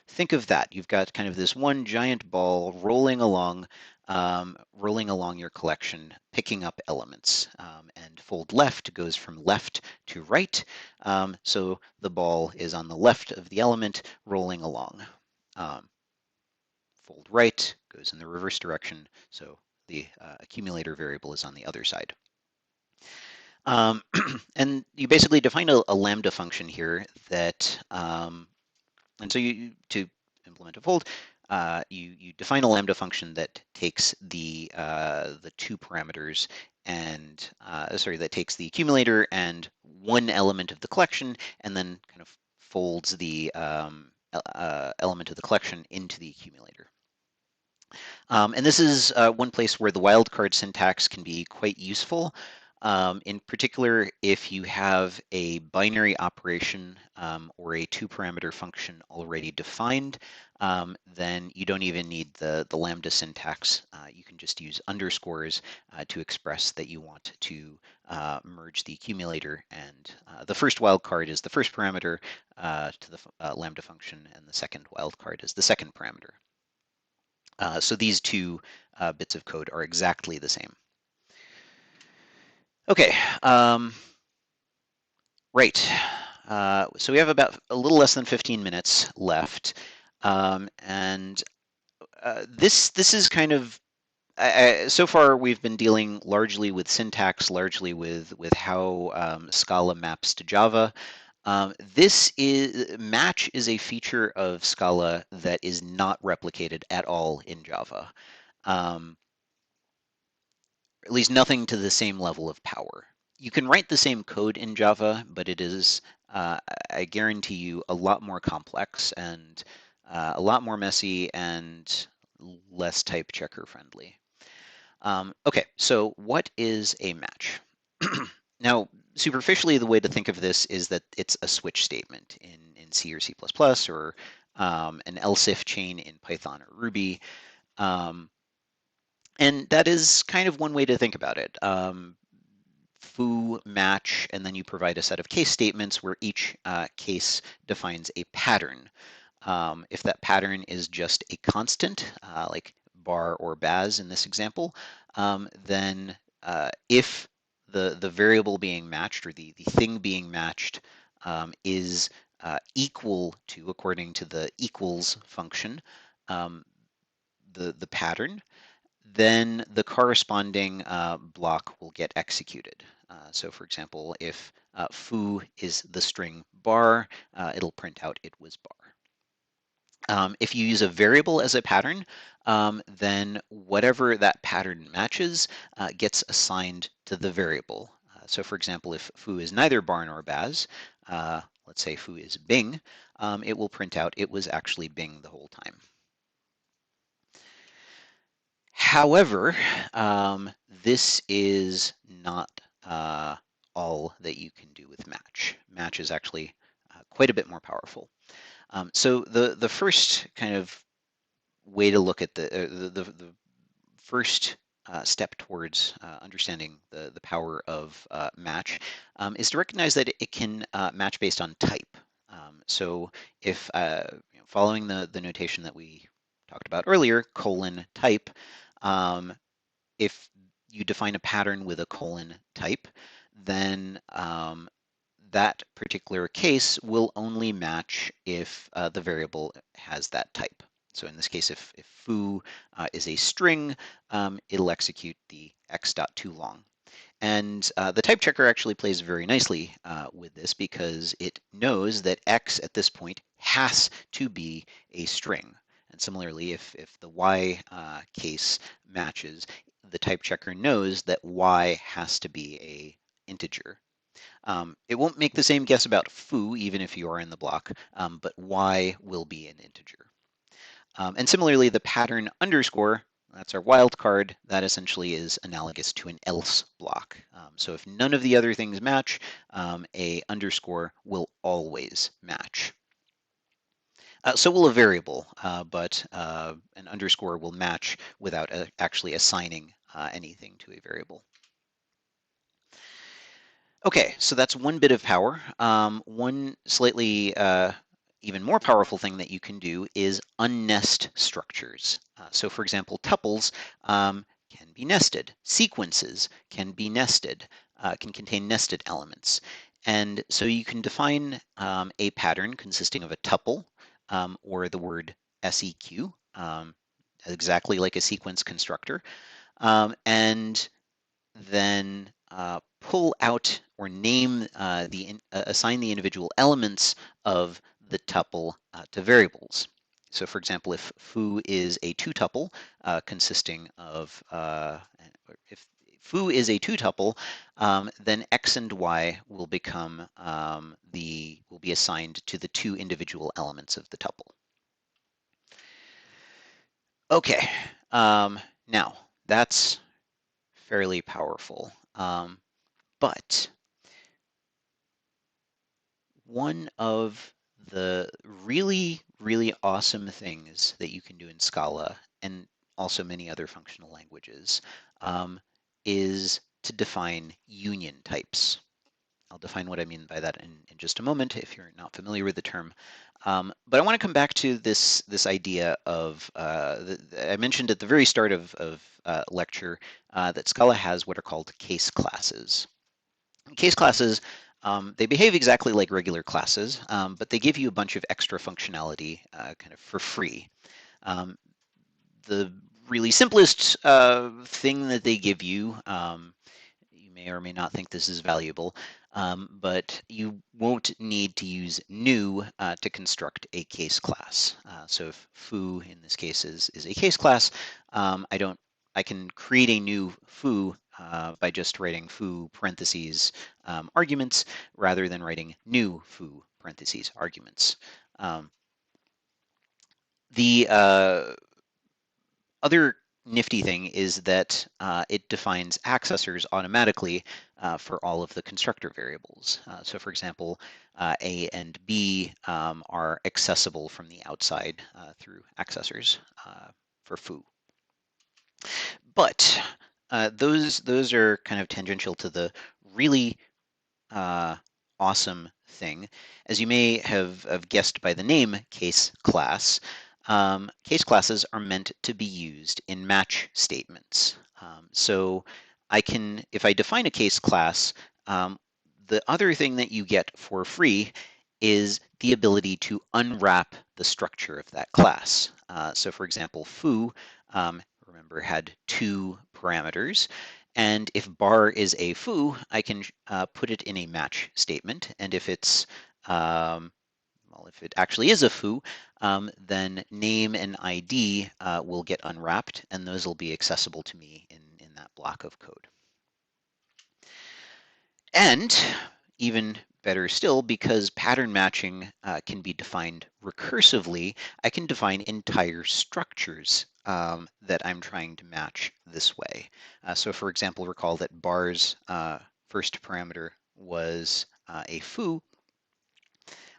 think of that. You've got kind of this one giant ball rolling along your collection, picking up elements. And fold left goes from left to right. So the ball is on the left of the element, rolling along. Fold right goes in the reverse direction. So the accumulator variable is on the other side. And you basically define a lambda function here that, and so to implement a fold, you define a lambda function that takes the two parameters and that takes the accumulator and one element of the collection, and then kind of folds the element of the collection into the accumulator. And this is one place where the wildcard syntax can be quite useful. In particular, if you have a binary operation or a two-parameter function already defined, then you don't even need the lambda syntax. You can just use underscores to express that you want to merge the accumulator, and the first wildcard is the first parameter to the lambda function, and the second wildcard is the second parameter. So these two bits of code are exactly the same. Okay, right. So we have about a little less than 15 minutes left. And This is kind of so far we've been dealing largely with syntax, largely with how Scala maps to Java. This is match is a feature of Scala that is not replicated at all in Java. Um, at least nothing to the same level of power. You can write the same code in Java, but it is, I guarantee you, a lot more complex and a lot more messy and less type checker friendly. Okay, so what is a match? Now, superficially, the way to think of this is that it's a switch statement in C or C++ or an else if chain in Python or Ruby. Um, and that is kind of one way to think about it. Foo match, and then you provide a set of case statements where each case defines a pattern. If that pattern is just a constant, like bar or baz in this example, then if the variable being matched or the thing being matched is equal to, according to the equals function, um, the pattern, then the corresponding block will get executed. So for example, if foo is the string bar, it'll print out it was bar. If you use a variable as a pattern, then whatever that pattern matches gets assigned to the variable. So for example, if foo is neither bar nor baz, let's say foo is Bing, it will print out it was actually Bing the whole time. However, this is not all that you can do with match. Match is actually quite a bit more powerful. So the first kind of way to look at the first step towards understanding the power of match is to recognize that it can match based on type. So if following the notation that we talked about earlier, colon type, if you define a pattern with a colon type, then that particular case will only match if the variable has that type. So in this case, if foo is a string, it'll execute the x.toLong. And the type checker actually plays very nicely with this because it knows that x at this point has to be a string. And similarly, if the y case matches, the type checker knows that y has to be a integer. It won't make the same guess about foo, even if you are in the block, but y will be an integer. And similarly, the pattern underscore, that's our wildcard, that essentially is analogous to an else block. So if none of the other things match, a underscore will always match. So will a variable, but an underscore will match without actually assigning anything to a variable. Okay, so that's one bit of power. One slightly even more powerful thing that you can do is unnest structures. So for example, tuples can be nested. Sequences can be nested, can contain nested elements. And so you can define a pattern consisting of a tuple or the word seq, exactly like a sequence constructor. And then pull out or name assign the individual elements of the tuple to variables. So for example, if foo is a two-tuple consisting of, if foo is a two-tuple, then x and y will become will be assigned to the two individual elements of the tuple. Okay, now that's fairly powerful. But one of the really, really awesome things that you can do in Scala and also many other functional languages is to define union types. I'll define what I mean by that in just a moment if you're not familiar with the term. But I want to come back to this idea of, I mentioned at the very start of lecture that Scala has what are called case classes. Case classes, they behave exactly like regular classes, but they give you a bunch of extra functionality kind of for free. Um, the really simplest thing that they give you. You may or may not think this is valuable, but you won't need to use new to construct a case class. So if foo in this case is a case class, I can create a new foo by just writing foo parentheses arguments rather than writing new foo parentheses arguments. The other nifty thing is that it defines accessors automatically for all of the constructor variables. So for example, A and B are accessible from the outside through accessors for foo. But those are kind of tangential to the really awesome thing. As you may have guessed by the name case class, case classes are meant to be used in match statements. So if I define a case class, the other thing that you get for free is the ability to unwrap the structure of that class. So for example, foo, remember, had two parameters. And if bar is a foo, I can put it in a match statement. And if it's, well, if it actually is a foo, then name and ID will get unwrapped, and those will be accessible to me in that block of code. And even better still, because pattern matching can be defined recursively, I can define entire structures that I'm trying to match this way. So for example, recall that bar's first parameter was a foo.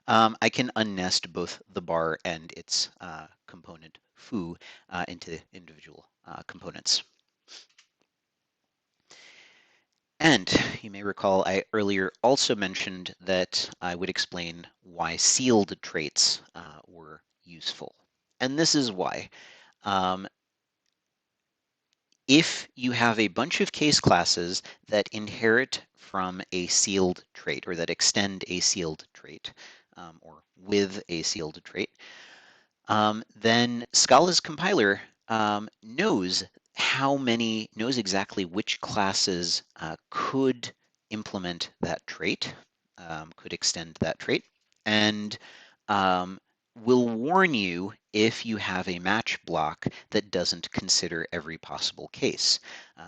I can unnest both the bar and its component foo into individual components. And you may recall I earlier also mentioned that I would explain why sealed traits were useful. And this is why. If you have a bunch of case classes that inherit from a sealed trait or that extend a sealed trait or with a sealed trait, then Scala's compiler knows exactly which classes could implement that trait, could extend that trait, and will warn you if you have a match block that doesn't consider every possible case.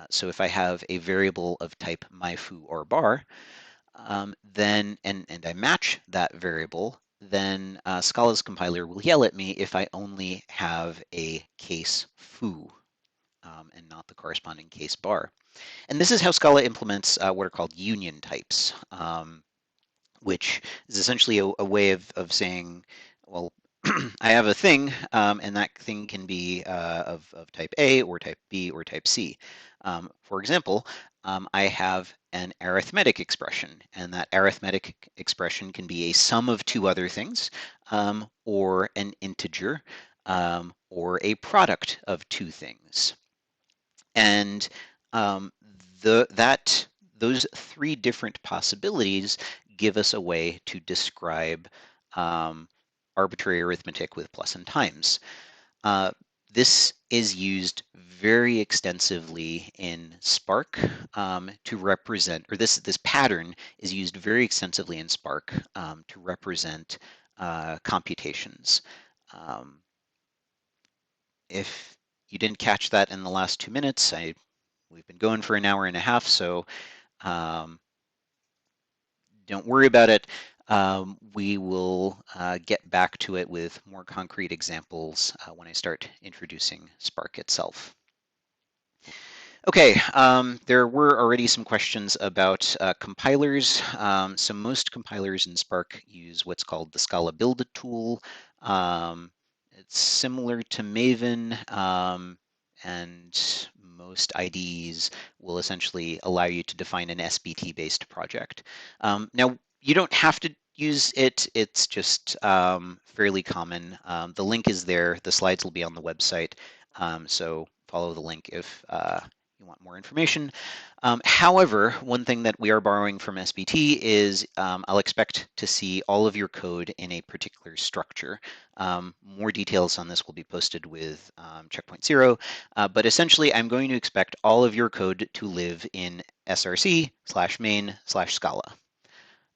So if I have a variable of type myFoo or bar, then and I match that variable, then Scala's compiler will yell at me if I only have a case foo and not the corresponding case bar. And this is how Scala implements what are called union types, which is essentially a way of saying, well, I have a thing, and that thing can be of type A or type B or type C. For example, I have an arithmetic expression, and that arithmetic expression can be a sum of two other things, or an integer, or a product of two things. And those three different possibilities give us a way to describe arbitrary arithmetic with plus and times. This is used very extensively in Spark to represent, or this pattern is used very extensively in Spark to represent computations. If you didn't catch that in the last 2 minutes, we've been going for an hour and a half, so don't worry about it. We will get back to it with more concrete examples when I start introducing Spark itself. Okay, there were already some questions about compilers. So most compilers in Spark use what's called the Scala build tool. It's similar to Maven, and most IDEs will essentially allow you to define an SBT-based project. Now, you don't have to use it. It's just fairly common. The link is there. The slides will be on the website. So follow the link if you want more information. However, one thing that we are borrowing from SBT is I'll expect to see all of your code in a particular structure. More details on this will be posted with checkpoint 0, but essentially I'm going to expect all of your code to live in src/main/Scala.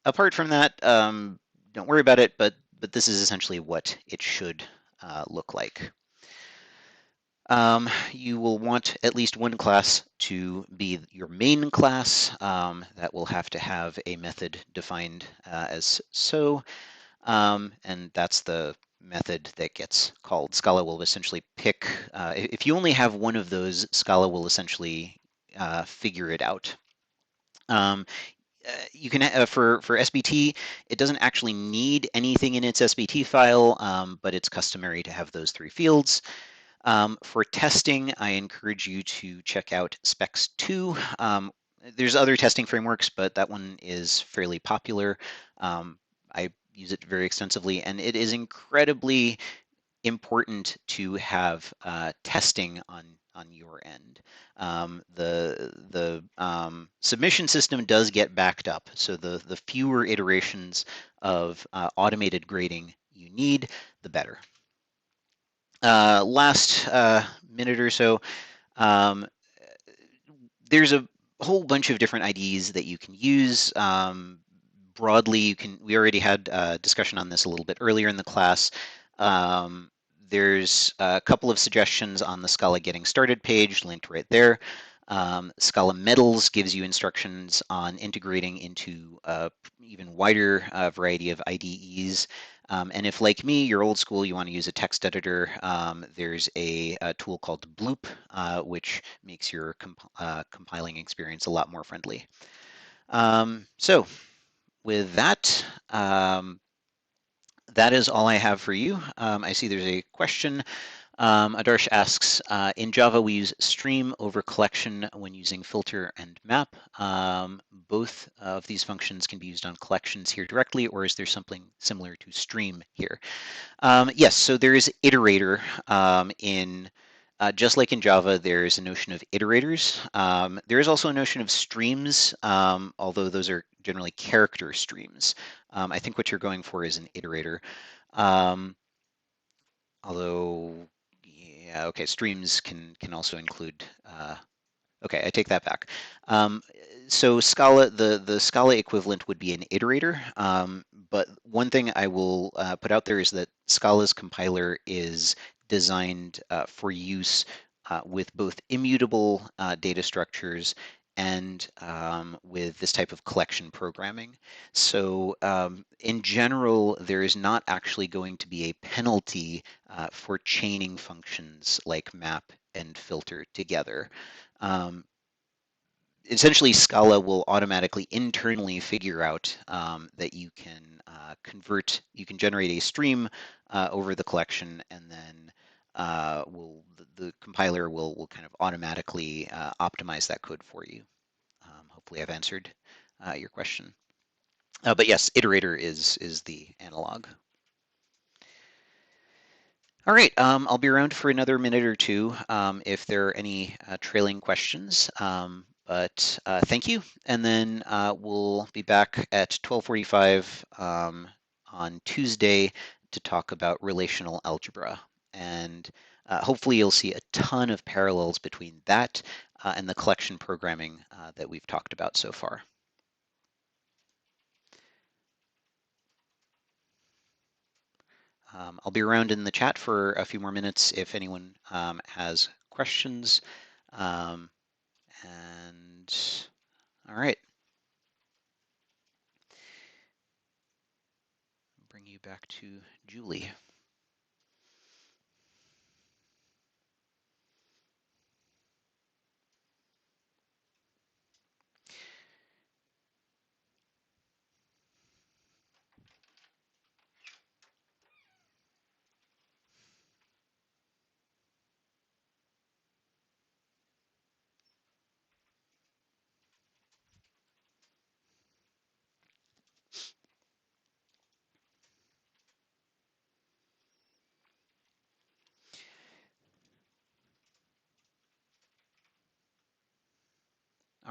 Apart from that, don't worry about it, but this is essentially what it should look like. You will want at least one class to be your main class. That will have to have a method defined as so, and that's the method that gets called. Scala will essentially pick, if you only have one of those, Scala will essentially figure it out. You can for SBT, it doesn't actually need anything in its SBT file, but it's customary to have those 3 fields. For testing, I encourage you to check out Specs 2. There's other testing frameworks, but that one is fairly popular. I use it very extensively, and it is incredibly important to have testing on your end. The submission system does get backed up, so the fewer iterations of automated grading you need, the better. Last minute or so, um, there's a whole bunch of different IDs that you can use. Broadly, we already had a discussion on this a little bit earlier in the class. There's a couple of suggestions on the Scala Getting Started page, linked right there. Scala Metals gives you instructions on integrating into an even wider variety of IDEs. And if, like me, you're old school, you want to use a text editor, there's a tool called Bloop, which makes your compiling experience a lot more friendly. So with that, that is all I have for you. I see there's a question. Adarsh asks, in Java, we use stream over collection when using filter and map. Both of these functions can be used on collections here directly, or is there something similar to stream here? Yes, so there is iterator just like in Java, there's a notion of iterators. There is also a notion of streams, although those are generally character streams. I think what you're going for is an iterator. Although, yeah, okay, streams can also include. Okay, I take that back. So Scala, the Scala equivalent would be an iterator. But one thing I will put out there is that Scala's compiler is designed for use with both immutable data structures and with this type of collection programming. So in general, there is not actually going to be a penalty for chaining functions like map and filter together. Essentially, Scala will automatically internally figure out that you can you can generate a stream over the collection, and then the compiler will kind of automatically optimize that code for you. Hopefully, I've answered your question. But yes, iterator is the analog. All right, I'll be around for another minute or two if there are any trailing questions. But thank you, and then we'll be back at 12:45 on Tuesday to talk about relational algebra. And hopefully you'll see a ton of parallels between that and the collection programming that we've talked about so far. I'll be around in the chat for a few more minutes if anyone has questions. And all right, bring you back to Julie.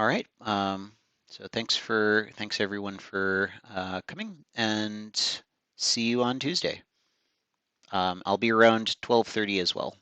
All right. So thanks everyone for coming, and see you on Tuesday. I'll be around 12:30 as well.